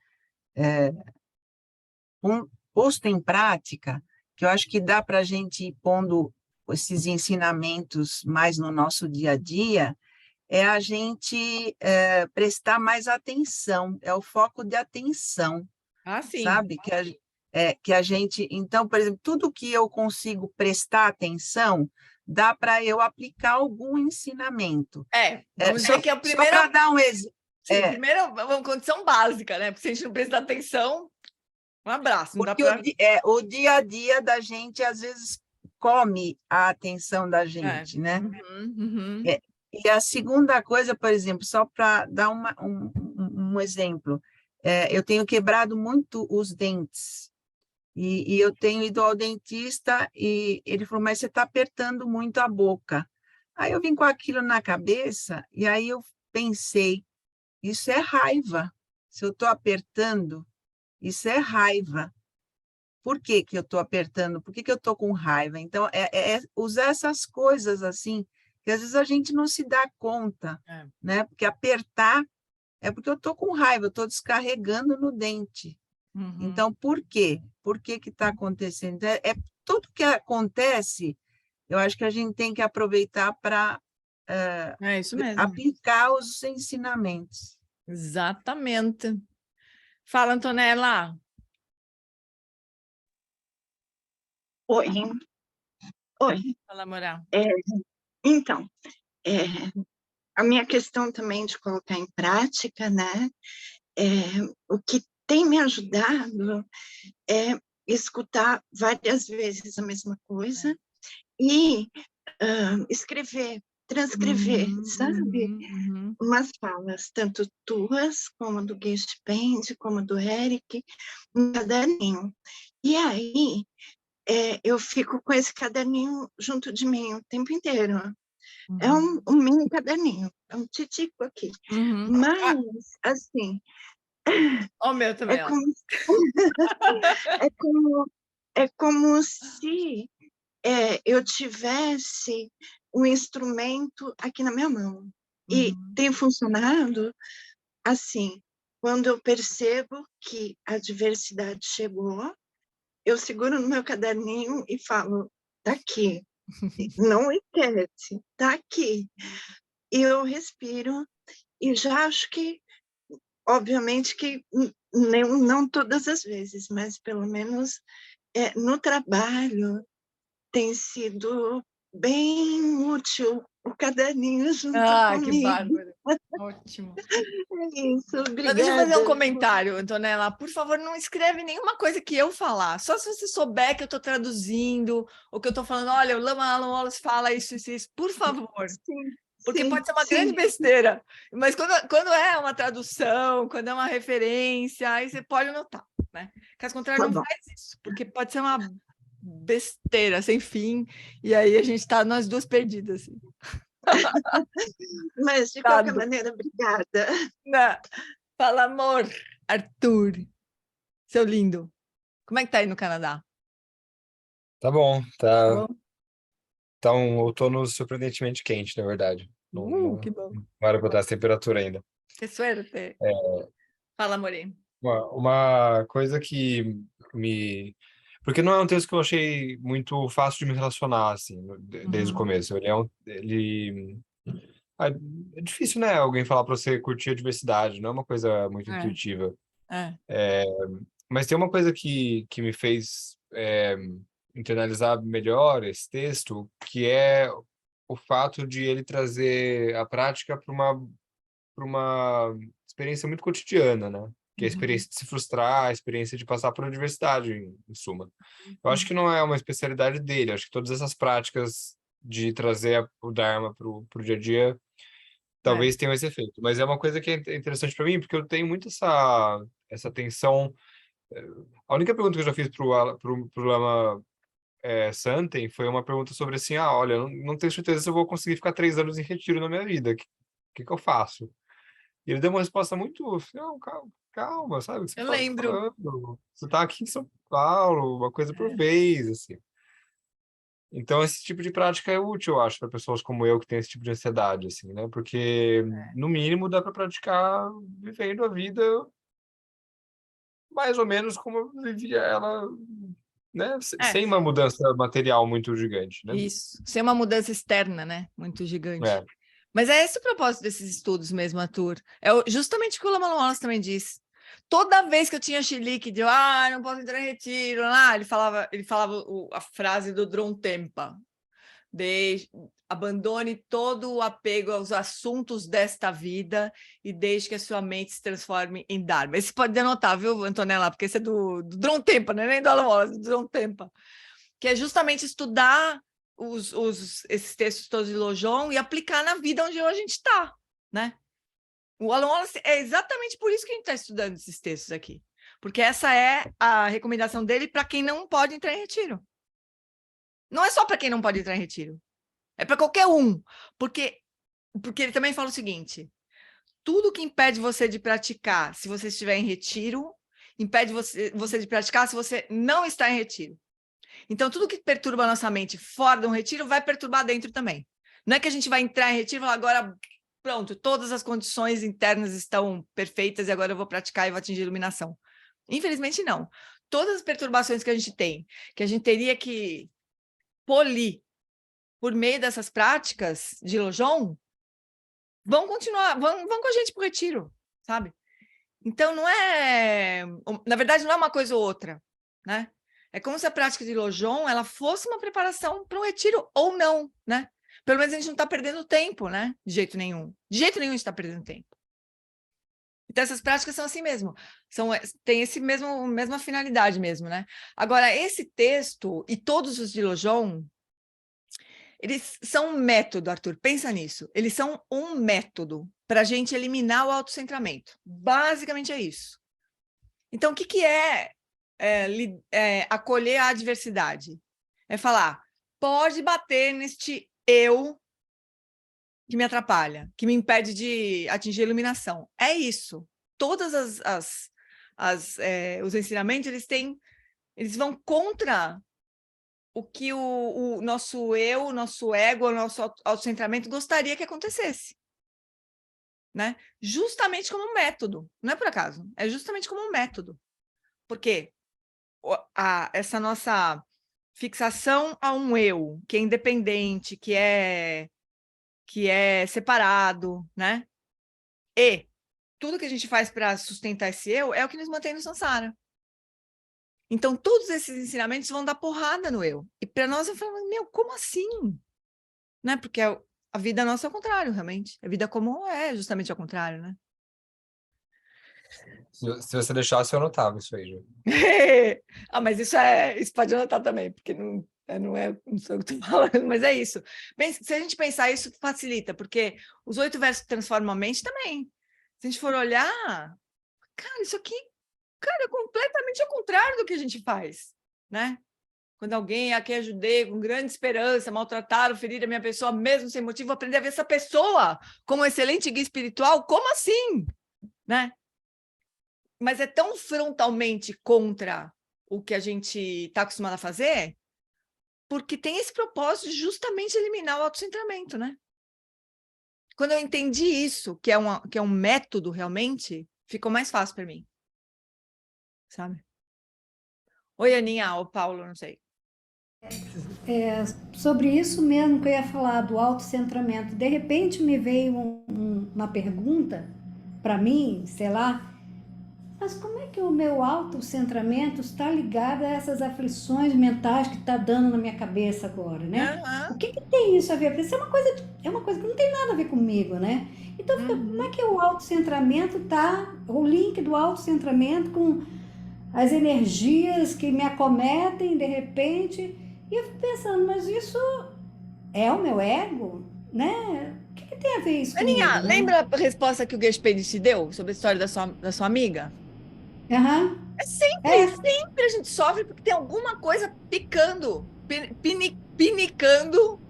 posto em prática, que eu acho que dá para a gente ir pondo esses ensinamentos mais no nosso dia a dia, é a gente prestar mais atenção, é o foco de atenção, Sim. sabe? Que a gente... Então, por exemplo, tudo que eu consigo prestar atenção, dá para eu aplicar algum ensinamento. Vamos dizer que é o primeiro... Só para dar um exemplo. Primeiro, uma condição básica, né? Porque se a gente não prestar atenção, um abraço. Não Porque dá pra... o dia a dia da gente, às vezes, come a atenção da gente, né? E a segunda coisa, por exemplo, só para dar um exemplo, eu tenho quebrado muito os dentes. E eu tenho ido ao dentista e ele falou, mas você está apertando muito a boca. Aí eu vim com aquilo na cabeça e aí eu pensei, isso é raiva. Se eu estou apertando, isso é raiva. Por que eu estou apertando? Por que eu estou com raiva? Então, usar essas coisas assim, que às vezes a gente não se dá conta, né? Porque apertar é porque eu estou com raiva, eu estou descarregando no dente. Então, por quê? Por que está acontecendo? Tudo que acontece, eu acho que a gente tem que aproveitar para isso mesmo. aplicar os ensinamentos. Exatamente. Fala, Antonella. Oi. Fala, Moral. Então, a minha questão também de colocar em prática, né? O que tem me ajudado é escutar várias vezes a mesma coisa e escrever, transcrever, sabe? Umas falas, tanto tuas, como do Geshe Pende, como do Eric, um caderninho. E aí, eu fico com esse caderninho junto de mim o tempo inteiro. É um mini caderninho, é um titico aqui. Mas, assim... O meu também, é como se eu tivesse um instrumento aqui na minha mão. E tem funcionado assim, quando eu percebo que a diversidade chegou, eu seguro no meu caderninho e falo, tá aqui, não esquece, tá aqui. E eu respiro e já acho que, obviamente que não todas as vezes, mas pelo menos no trabalho tem sido bem útil o caderninho junto Que comigo. bárbaro. Ótimo. É isso, Mas deixa eu fazer um obrigada. comentário, Antonella. Por favor, não escreve nenhuma coisa que eu falar. Só se você souber que eu estou traduzindo, ou que eu estou falando, olha, o Alan Wallace fala isso, isso, isso. Por favor. Sim, Porque sim, pode ser uma sim. grande besteira. Mas quando é uma tradução, quando é uma referência, aí você pode anotar, né? Caso contrário, Tá não bom. faz isso, porque pode ser uma besteira sem fim, e aí a gente está nós duas perdidas. Assim. Mas, de qualquer maneira, obrigada. Não. Fala, amor, Arthur, seu lindo. Como é que tá aí no Canadá? Tá bom, Tá bom? tá um outono surpreendentemente quente, na verdade. Que bom. Não era botar essa temperatura ainda. Que suerte. Fala, amorê. Uma coisa que Porque não é um texto que eu achei muito fácil de me relacionar, assim, desde o começo. É difícil, né, alguém falar para você curtir a diversidade, não é uma coisa muito intuitiva. Mas tem uma coisa que me fez internalizar melhor esse texto, que é o fato de ele trazer a prática para uma experiência muito cotidiana, né? Que é a experiência de se frustrar, a experiência de passar por adversidade, em suma. Eu acho que não é uma especialidade dele, acho que todas essas práticas de trazer o Dharma para o dia a dia talvez tenham esse efeito. Mas é uma coisa que é interessante para mim, porque eu tenho muito essa tensão. A única pergunta que eu já fiz pro Lama Santen foi uma pergunta sobre assim, olha, eu não tenho certeza se eu vou conseguir ficar 3 anos em retiro na minha vida, o que eu faço? E ele deu uma resposta muito, não, calma, sabe? O que você Eu tá lembro. falando? Você tá aqui em São Paulo, uma coisa por vez, assim. Então, esse tipo de prática é útil, eu acho, para pessoas como eu que têm esse tipo de ansiedade, assim, né? Porque, no mínimo, dá para praticar vivendo a vida mais ou menos como eu vivia ela, né? Sem uma mudança material muito gigante, né? Isso, sem uma mudança externa, né? Muito gigante. É. Mas é esse o propósito desses estudos mesmo, Arthur. É justamente o que o Lama Wallace também diz. Toda vez que eu tinha chilique de não posso entrar em retiro, ele falava a frase do Dron Tempa. Abandone todo o apego aos assuntos desta vida e deixe que a sua mente se transforme em Dharma. Esse pode anotar, viu, Antonella? Porque esse é do Dron Tempa, não é nem do Alan Wallace, do Dron Tempa. Que é justamente estudar esses textos todos de Lojong e aplicar na vida onde a gente está, né? O Alan Wallace é exatamente por isso que a gente está estudando esses textos aqui. Porque essa é a recomendação dele para quem não pode entrar em retiro. Não é só para quem não pode entrar em retiro. É para qualquer um. Porque ele também fala o seguinte, tudo que impede você de praticar se você estiver em retiro, impede você de praticar se você não está em retiro. Então, tudo que perturba a nossa mente fora de um retiro vai perturbar dentro também. Não é que a gente vai entrar em retiro e falar, agora, pronto, todas as condições internas estão perfeitas e agora eu vou praticar e vou atingir a iluminação. Infelizmente, não. Todas as perturbações que a gente tem, que a gente teria que polir por meio dessas práticas de Lojong, vão continuar, vão com a gente para o retiro, sabe? Então, não é... Na verdade, não é uma coisa ou outra, né? É como se a prática de Lojong ela fosse uma preparação para um retiro ou não, né? Pelo menos a gente não está perdendo tempo, né? De jeito nenhum. De jeito nenhum a gente está perdendo tempo. Então, essas práticas são assim mesmo. Tem mesma finalidade mesmo, né? Agora, esse texto e todos os de Lojong, eles são um método, Arthur. Pensa nisso. Eles são um método para a gente eliminar o autocentramento. Basicamente é isso. Então, o que é acolher a adversidade? É falar, pode bater neste eu que me atrapalha, que me impede de atingir a iluminação. É isso. Todas os ensinamentos, eles vão contra o que o nosso eu, o nosso ego, o nosso autocentramento gostaria que acontecesse. Né? Justamente como um método. Não é por acaso. É justamente como um método. Porque essa nossa fixação a um eu, que é independente, que é separado, né? E tudo que a gente faz para sustentar esse eu é o que nos mantém no samsara. Então, todos esses ensinamentos vão dar porrada no eu. E para nós, eu falo, como assim? né? Porque a vida nossa é ao contrário, realmente. A vida comum é justamente ao contrário, né? Se você deixasse, eu anotava isso aí, Ju. Mas isso pode anotar também, porque não sou eu que estou falando, mas é isso. Se a gente pensar isso, facilita, porque os 8 versos que transformam a mente também. Se a gente for olhar, cara, isso aqui, cara, é completamente ao contrário do que a gente faz, né? Quando alguém a quem ajudei com grande esperança, maltrataram, feriram a minha pessoa, mesmo sem motivo, aprender a ver essa pessoa como um excelente guia espiritual, como assim? Né? Mas é tão frontalmente contra o que a gente está acostumado a fazer, porque tem esse propósito de justamente eliminar o autocentramento, né? Quando eu entendi isso, que é um método realmente, ficou mais fácil para mim. Sabe? Oi, Aninha, ou Paulo, não sei. Sobre isso mesmo que eu ia falar, do autocentramento. De repente me veio uma pergunta para mim, sei lá, mas como é que o meu autocentramento está ligado a essas aflições mentais que está dando na minha cabeça agora, né? Uhum. O que tem isso a ver? Porque isso é uma coisa que não tem nada a ver comigo, né? Então, como é que o autocentramento tá, o link do autocentramento com as energias que me acometem de repente? E eu fico pensando, mas isso é o meu ego, né? O que tem a ver isso Aninha, comigo, lembra né? a resposta que o Gaspedi te deu sobre a história da sua amiga? Uhum. Sempre a gente sofre porque tem alguma coisa picando, pinicando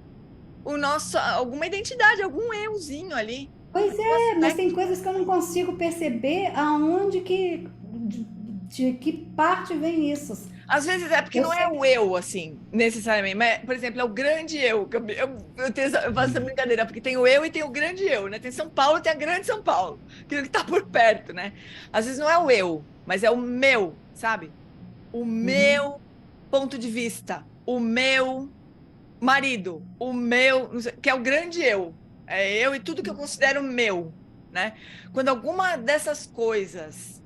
alguma identidade, algum euzinho ali. Pois é, mas tem coisas que eu não consigo perceber aonde de que parte vem isso. Às vezes é porque não é o eu, assim, necessariamente. Mas, por exemplo, é o grande eu. Eu faço essa brincadeira, porque tem o eu e tem o grande eu, né? Tem São Paulo e tem a grande São Paulo, aquilo que está por perto, né? Às vezes não é o eu, mas é o meu, sabe? O meu ponto de vista, o meu marido, o meu, que é o grande eu. É eu e tudo que eu considero meu, né? Quando alguma dessas coisas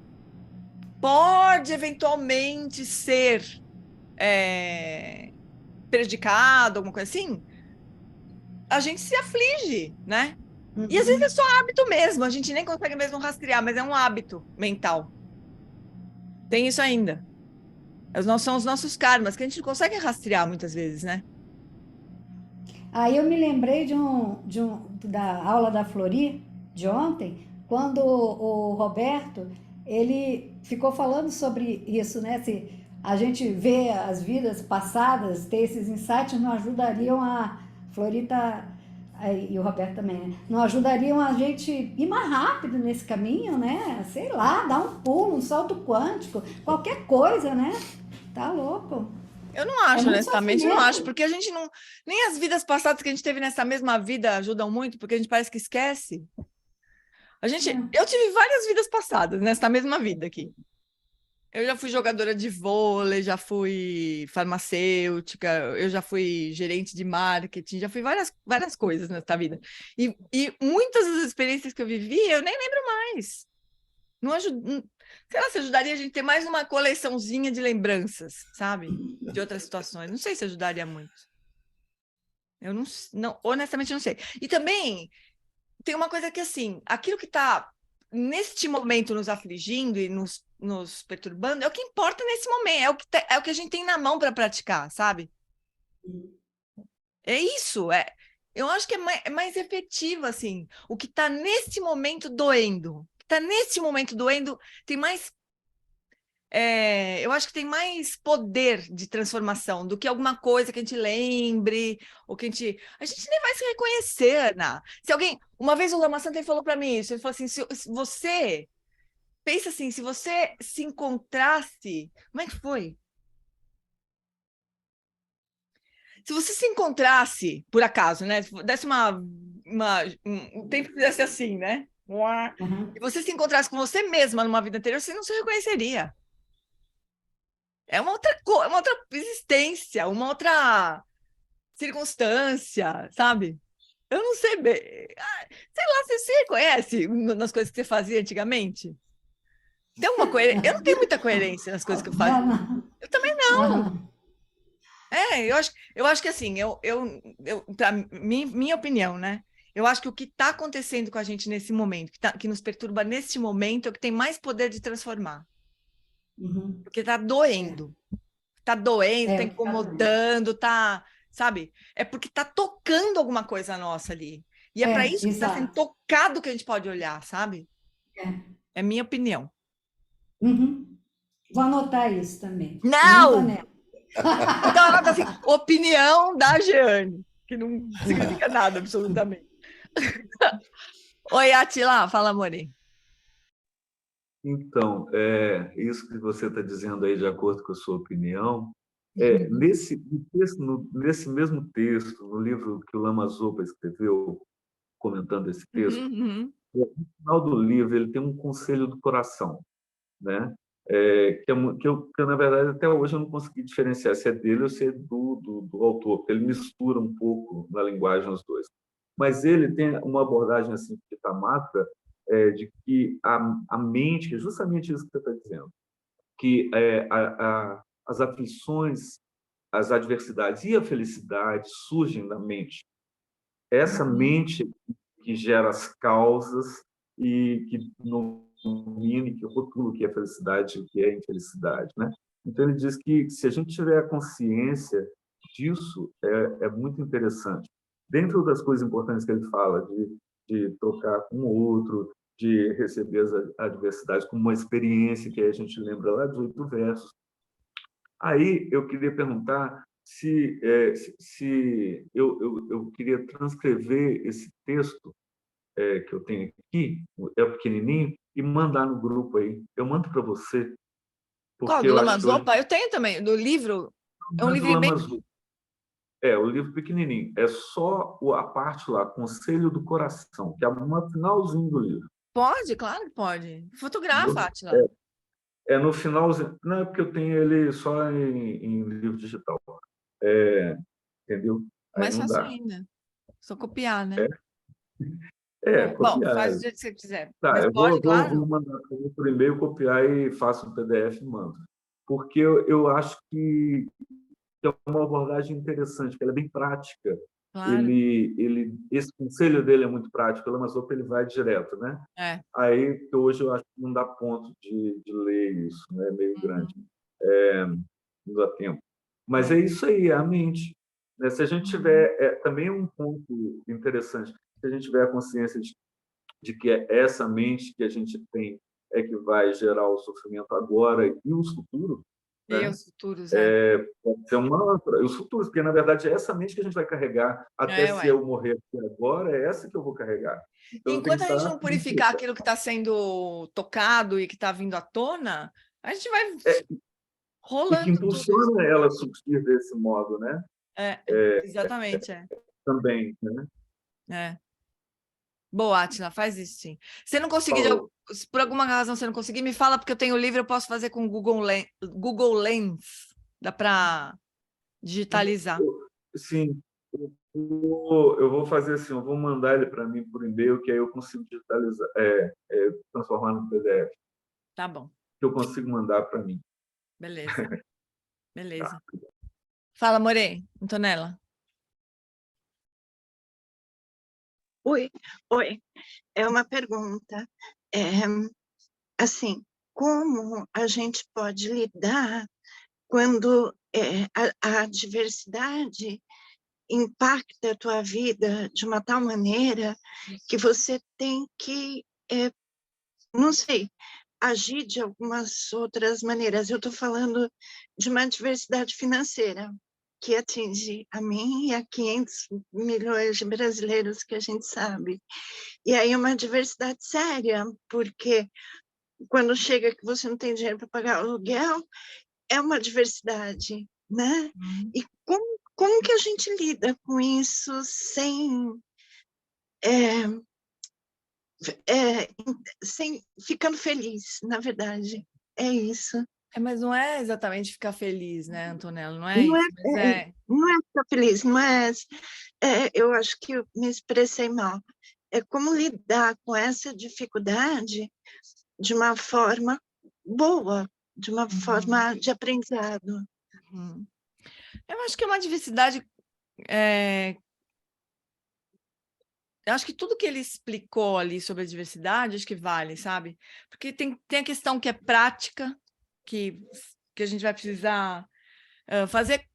pode eventualmente ser prejudicado, alguma coisa assim, a gente se aflige, né? E às vezes é só hábito mesmo, a gente nem consegue mesmo rastrear, mas é um hábito mental. Tem isso ainda. São os nossos karmas, que a gente não consegue rastrear muitas vezes, né? Aí eu me lembrei da aula da Flori, de ontem, quando o Roberto, ele ficou falando sobre isso, né? Se a gente vê as vidas passadas, ter esses insights, não ajudariam Flori e o Roberto também, né? Não ajudariam a gente ir mais rápido nesse caminho, né? Sei lá, dar um pulo, um salto quântico, qualquer coisa, né? Tá louco. Eu não acho, honestamente, não acho, porque a gente não... Nem as vidas passadas que a gente teve nessa mesma vida ajudam muito, porque a gente parece que esquece. Eu tive várias vidas passadas nessa mesma vida aqui. Eu já fui jogadora de vôlei, já fui farmacêutica, eu já fui gerente de marketing, já fui várias coisas nessa vida. E muitas das experiências que eu vivi, eu nem lembro mais. Não ajuda... Sei lá, se ajudaria a gente ter mais uma coleçãozinha de lembranças, sabe? De outras situações. Não sei se ajudaria muito. Eu não, honestamente não sei. E também tem uma coisa que, assim, aquilo que está neste momento nos afligindo e nos perturbando é o que importa nesse momento, é o que a gente tem na mão para praticar, sabe? É isso, eu acho que é mais efetivo, assim, o que está nesse momento doendo. Está nesse momento doendo, tem mais... eu acho que tem mais poder de transformação do que alguma coisa que a gente lembre, ou que a gente nem vai se reconhecer, Ana. Se alguém... Uma vez o Lama Santa falou para mim isso, ele falou assim, se você... Pensa assim, se você se encontrasse... Como é que foi? Se você se encontrasse, por acaso, né? Desse um tempo que fizesse assim, né? E você se encontrasse com você mesma numa vida anterior, você não se reconheceria. É uma outra existência, uma outra circunstância, sabe? Eu não sei bem. Sei lá, você se reconhece nas coisas que você fazia antigamente? Tem uma coerência? Eu não tenho muita coerência nas coisas que eu fazia. Eu também não. Eu acho que assim, minha opinião, né? Eu acho que o que está acontecendo com a gente nesse momento, que nos perturba neste momento, é o que tem mais poder de transformar. Porque está doendo. Está doendo, está incomodando, sabe? É porque está tocando alguma coisa nossa ali. E é para isso que está sendo tocado que a gente pode olhar, sabe? É minha opinião. Vou anotar isso também. Não! Então, ela tá assim, opinião da Jeane, que não significa nada, absolutamente. Oi, Atila, fala, amore. Então, isso que você está dizendo aí, de acordo com a sua opinião, nesse mesmo texto, no livro que o Lama Zopa escreveu, comentando esse texto, no final do livro ele tem um conselho do coração, né? Que na verdade, até hoje eu não consegui diferenciar se é dele ou se é do autor, porque ele mistura um pouco na linguagem os dois. Mas ele tem uma abordagem assim, de Tamatra, de que a mente, que é justamente isso que você está dizendo, que as aflições, as adversidades e a felicidade surgem da mente. Essa mente que gera as causas e que domina, que rotula o que é felicidade e o que é infelicidade, né? Então ele diz que se a gente tiver a consciência disso, é muito interessante. Dentro das coisas importantes que ele fala, de trocar com o outro, de receber as adversidades como uma experiência, que a gente lembra lá dos 8 versos. Aí eu queria perguntar se eu queria transcrever esse texto que eu tenho aqui, é pequenininho, e mandar no grupo aí. Eu mando para você. Qual? Do Lama Zopa? Eu tenho também, do livro. É um livro bem... o livro pequenininho. É só a parte lá, Conselho do Coração, que é no finalzinho do livro. Pode, claro que pode. Fotografa, Atila. No finalzinho. Não, é porque eu tenho ele só em livro digital. Entendeu? Mais fácil ainda. Só copiar, né? Copiar. Bom, faz do jeito que você quiser. Tá, mas eu pode, claro. Vou mandar por e-mail, copiar e faço um PDF e mando. Porque eu acho que é uma abordagem interessante, que ela é bem prática. Claro. Esse conselho dele é muito prático, o Lama Zopa ele vai direto, né? Aí, hoje eu acho que não dá ponto de ler isso, né? É meio grande. Não dá tempo. Mas é isso aí, é a mente. Né? Se a gente tiver... também um ponto interessante, se a gente tiver a consciência de que é essa mente que a gente tem que vai gerar o sofrimento agora e os futuros. E os futuros, pode ser os futuros, porque, na verdade, é essa mente que a gente vai carregar até se eu morrer aqui agora, é essa que eu vou carregar. Então, enquanto a gente não purificar aquilo que está sendo tocado e que está vindo à tona, a gente vai rolando. E que impulsiona ela a surgir desse modo, né? Exatamente. Também, né? Boa, Atila, faz isso sim. Se não conseguir, por alguma razão você não conseguir, me fala, porque eu tenho o livro, eu posso fazer com Google Lens. Dá para digitalizar. Sim. Eu vou fazer assim, eu vou mandar ele para mim por e-mail, que aí eu consigo digitalizar, transformar no PDF. Tá bom. Que eu consigo mandar para mim. Beleza. Beleza. Tá. Fala, Morei, Antonella. Oi. É uma pergunta. Assim, como a gente pode lidar quando a adversidade impacta a tua vida de uma tal maneira que você tem que, não sei, agir de algumas outras maneiras. Eu estou falando de uma adversidade financeira que atinge a mim e a 500 milhões de brasileiros que a gente sabe. E aí é uma adversidade séria, porque quando chega que você não tem dinheiro para pagar o aluguel, é uma adversidade, né? E como que a gente lida com isso sem ficando feliz, na verdade? É isso. Mas não é exatamente ficar feliz, né, Antonella? Não é isso. Não é ficar feliz, não é. Eu acho que eu me expressei mal. É como lidar com essa dificuldade de uma forma boa, de uma forma de aprendizado. Eu acho que é uma diversidade... Eu acho que tudo que ele explicou ali sobre a diversidade, acho que vale, sabe? Porque tem a questão que é prática, que a gente vai precisar fazer...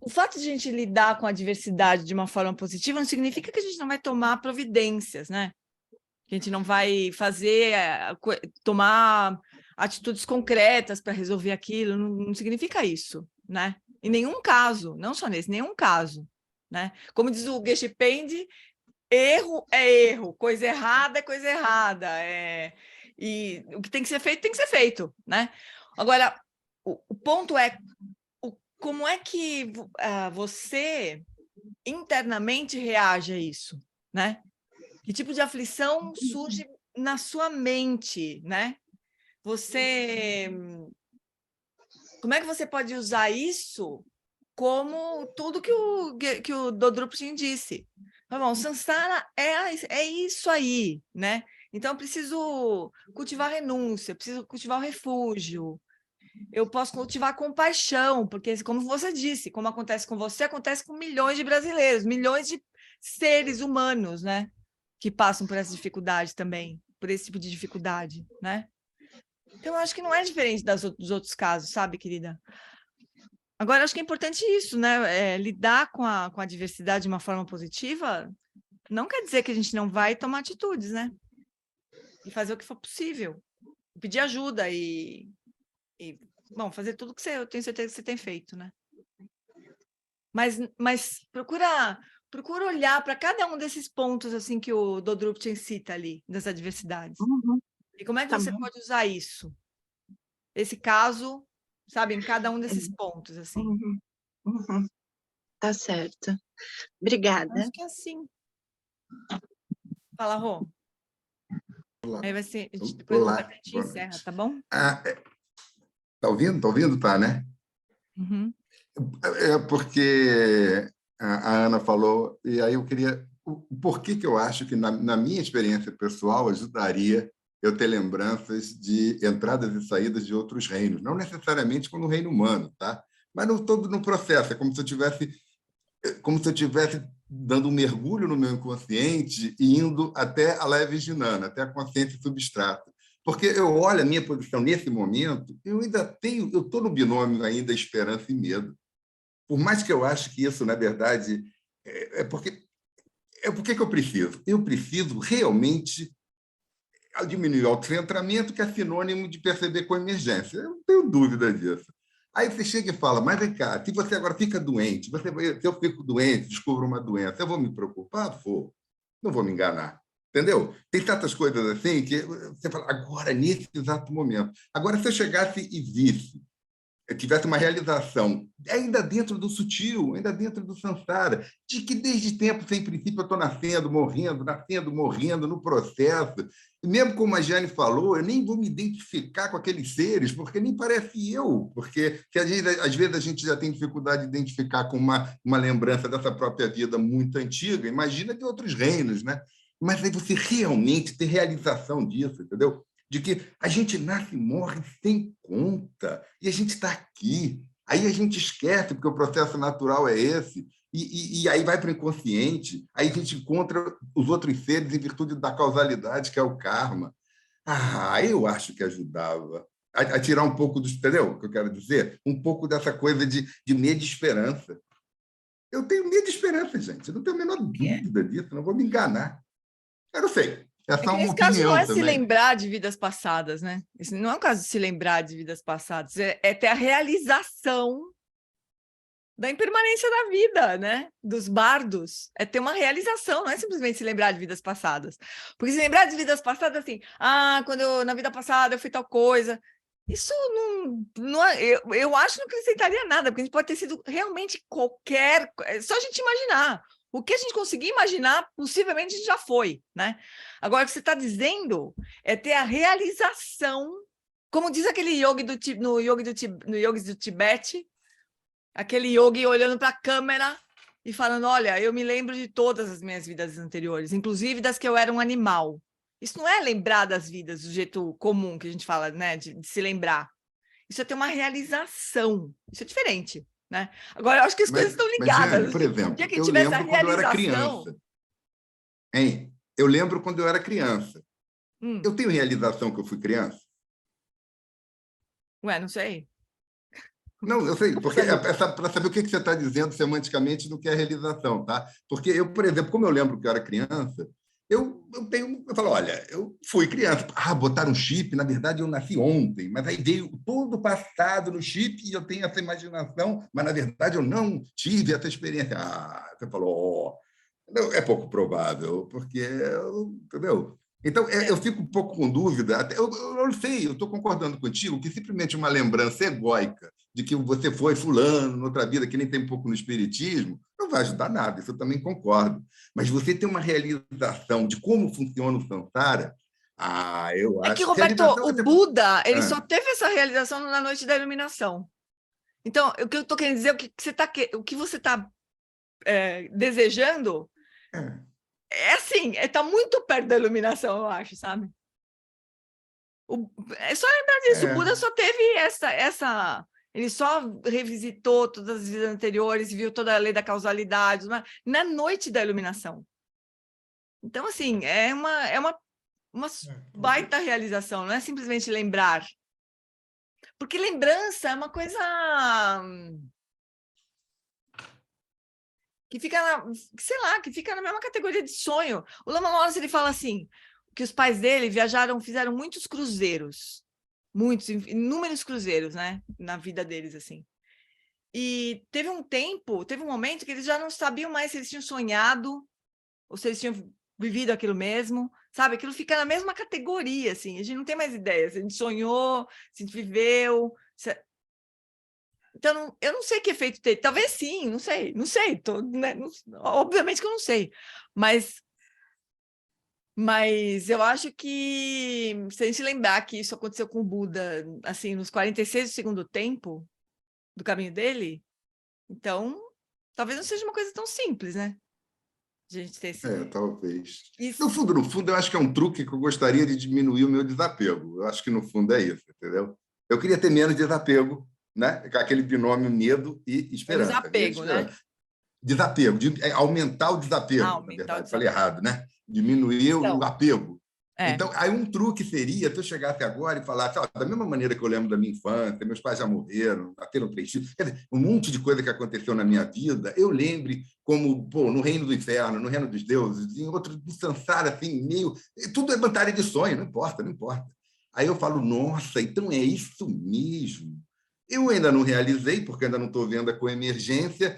O fato de a gente lidar com a diversidade de uma forma positiva não significa que a gente não vai tomar providências, né? Que a gente não vai tomar atitudes concretas para resolver aquilo, não significa isso, né? Em nenhum caso, não só nesse, nenhum caso, né? Como diz o Geshe Pende, erro é erro, coisa errada é coisa errada, e o que tem que ser feito, né? Agora, o ponto é como é que você internamente reage a isso, né? Que tipo de aflição surge na sua mente, né? Como é que você pode usar isso como tudo que o Dodrupchen disse? Bom, Samsara é isso aí, né? Então, eu preciso cultivar renúncia, preciso cultivar o refúgio, eu posso cultivar compaixão, porque, como você disse, como acontece com você, acontece com milhões de brasileiros, milhões de seres humanos, né? Que passam por essa dificuldade também, por esse tipo de dificuldade, né? Então, eu acho que não é diferente dos outros casos, sabe, querida? Agora, acho que é importante isso, né? Lidar com a diversidade de uma forma positiva não quer dizer que a gente não vai tomar atitudes, né? E fazer o que for possível. Pedir ajuda bom, fazer tudo que eu tenho certeza que você tem feito, né? Mas procura olhar para cada um desses pontos assim que o Dodrupchen cita ali, dessa diversidade. E como é que você pode usar isso? Esse caso, sabe, em cada um desses pontos, assim. Tá certo. Obrigada. Acho que é assim. Fala, Rô. Aí vai ser, depois a gente encerra, tá bom? Tá ouvindo? Tá ouvindo? Tá, né? Uhum. É porque a Ana falou, e aí eu queria... Por que eu acho que, na minha experiência pessoal, ajudaria eu ter lembranças de entradas e saídas de outros reinos? Não necessariamente como no reino humano, tá? Mas todo no processo. É como se eu tivesse dando um mergulho no meu inconsciente e indo até a leve ginana, até a consciência substrata. Porque eu olho a minha posição nesse momento, eu estou no binômio ainda esperança e medo. Por mais que eu ache que isso, na verdade, porque que eu preciso? Eu preciso realmente diminuir o autocentramento, que é sinônimo de perceber com emergência. Eu não tenho dúvida disso. Aí você chega e fala, mas vem cá, se você agora fica doente, se eu fico doente, descubro uma doença, eu vou me preocupar? Vou. Não vou me enganar. Entendeu? Tem tantas coisas assim que você fala, agora, nesse exato momento. Agora, se eu chegasse e visse, eu tivesse uma realização, ainda dentro do sutil, ainda dentro do samsara, de que desde tempo, sem princípio, eu estou nascendo, morrendo no processo. E mesmo como a Jane falou, eu nem vou me identificar com aqueles seres, porque nem parece eu, porque às vezes a gente já tem dificuldade de identificar com uma lembrança dessa própria vida muito antiga, imagina de outros reinos, né? Mas aí você realmente ter realização disso, entendeu? De que a gente nasce e morre sem conta, e a gente está aqui. Aí a gente esquece, porque o processo natural é esse, e aí vai para o inconsciente, aí a gente encontra os outros seres em virtude da causalidade, que é o karma. Eu acho que ajudava a tirar um pouco do... Entendeu o que eu quero dizer? Um pouco dessa coisa de medo e esperança. Eu tenho medo e esperança, gente. Eu não tenho a menor dúvida disso, não vou me enganar. Eu não sei. Essa é uma opinião caso não é também. Se lembrar de vidas passadas, né? Esse não é um caso de se lembrar de vidas passadas, é ter a realização da impermanência da vida, né? Dos bardos. É ter uma realização, não é simplesmente se lembrar de vidas passadas. Porque se lembrar de vidas passadas, assim, quando na vida passada eu fui tal coisa, isso não eu acho que não acrescentaria nada, porque a gente pode ter sido realmente qualquer... É só a gente imaginar. O que a gente conseguir imaginar, possivelmente a gente já foi, né? Agora, o que você está dizendo é ter a realização, como diz aquele yogi no yogi do Tibete, aquele yogi olhando para a câmera e falando, olha, eu me lembro de todas as minhas vidas anteriores, inclusive das que eu era um animal. Isso não é lembrar das vidas do jeito comum que a gente fala, né? De se lembrar. Isso é ter uma realização. Isso é diferente. né? Agora, eu acho que as coisas estão ligadas. Mas, Jane, por exemplo, eu lembro quando eu era criança. Hein? Eu lembro quando eu era criança. Eu tenho realização que eu fui criança? Ué, não sei. Não, eu sei, porque para saber o que você está dizendo semanticamente do que é realização, tá? Porque eu, por exemplo, como eu lembro que eu era criança, eu falo, olha, eu fui criança. Botaram um chip, na verdade eu nasci ontem, mas aí veio todo o passado no chip e eu tenho essa imaginação, mas na verdade eu não tive essa experiência. Você falou, é pouco provável, porque, entendeu? Então, eu fico um pouco com dúvida, eu não sei, eu estou concordando contigo que simplesmente uma lembrança egóica de que você foi fulano noutra vida, que nem tem um pouco no espiritismo, não vai ajudar nada, isso eu também concordo. Mas você tem uma realização de como funciona o samsara, eu acho que, Roberto, o Buda, ele só teve essa realização na noite da iluminação. Então, o que eu estou querendo dizer, o que você está desejando... assim, está muito perto da iluminação, eu acho, sabe? É só lembrar disso, o Buda só teve essa... Ele só revisitou todas as vidas anteriores, viu toda a lei da causalidade, na noite da iluminação. Então, assim, é uma baita realização, não é simplesmente lembrar. Porque lembrança é uma coisa... que fica que fica na mesma categoria de sonho. O Lama Wallace, ele fala assim, que os pais dele fizeram muitos cruzeiros, inúmeros cruzeiros, né, na vida deles, assim. E teve um momento que eles já não sabiam mais se eles tinham sonhado ou se eles tinham vivido aquilo mesmo, sabe? Aquilo fica na mesma categoria, assim, a gente não tem mais ideia se a gente sonhou, se a gente viveu... Então, eu não sei que efeito teve. Talvez sim, não sei. Obviamente que eu não sei. Mas eu acho que, se a gente lembrar que isso aconteceu com o Buda, assim, nos 46 do segundo tempo do caminho dele, então, talvez não seja uma coisa tão simples, né? A gente ter esse... talvez. Isso. No fundo, eu acho que é um truque que eu gostaria de diminuir o meu desapego. Eu acho que, no fundo, é isso, entendeu? Eu queria ter menos desapego, né? Aquele binômio medo e esperança. Desapego, né? Desapego, aumentar o desapego, na verdade. Falei errado, né? Diminuir o apego. Então, aí um truque seria, se eu chegasse agora e falasse, da mesma maneira que eu lembro da minha infância, meus pais já morreram, bateram 3 filhos, quer dizer, um monte de coisa que aconteceu na minha vida, eu lembre como, no reino do inferno, no reino dos deuses, em outro, do samsara, assim, meio... Tudo é batalha de sonho, não importa. Aí eu falo, nossa, então é isso mesmo. Eu ainda não realizei, porque ainda não estou vendo a coemergência,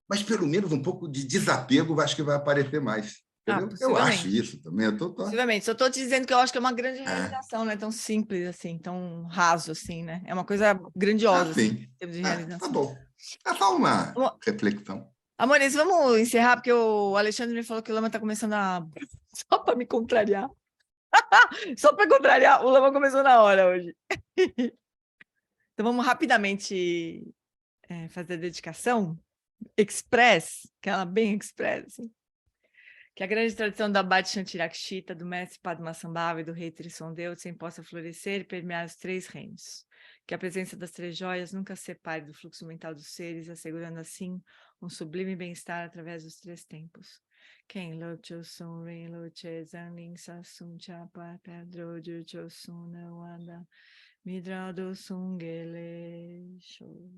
mas pelo menos um pouco de desapego acho que vai aparecer mais. Eu acho isso também. Possivelmente. Só estou te dizendo que eu acho que é uma grande realização, não é tão simples assim, tão raso assim, né? É uma coisa grandiosa. Sim. Assim, em termos de realização. Tá bom. É só uma reflexão. Amores, vamos encerrar, porque o Alexandre me falou que o Lama está começando a... Só para me contrariar. Só para contrariar, o Lama começou na hora hoje. Então, vamos rapidamente fazer a dedicação express, aquela bem express, assim. Que a grande tradição da Abade Shantirakshita, do mestre Padmasambhava e do rei Trisondeu possa florescer e permear os 3 reinos. Que a presença das 3 joias nunca se separe do fluxo mental dos seres, assegurando assim um sublime bem-estar através dos 3 tempos. Quem locho sun rin loche zanling sasun chapa pedro jucho sun wanda midrado sungele show.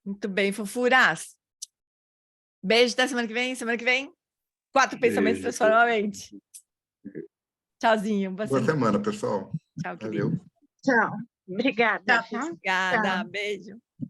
Muito bem, fofuras. Beijo, até semana que vem. Semana que vem, 4 pensamentos transformam a mente. Tchauzinho. Boa semana, pessoal. Tchau, valeu. Tchau. Obrigada. Obrigada. Tchau. Beijo.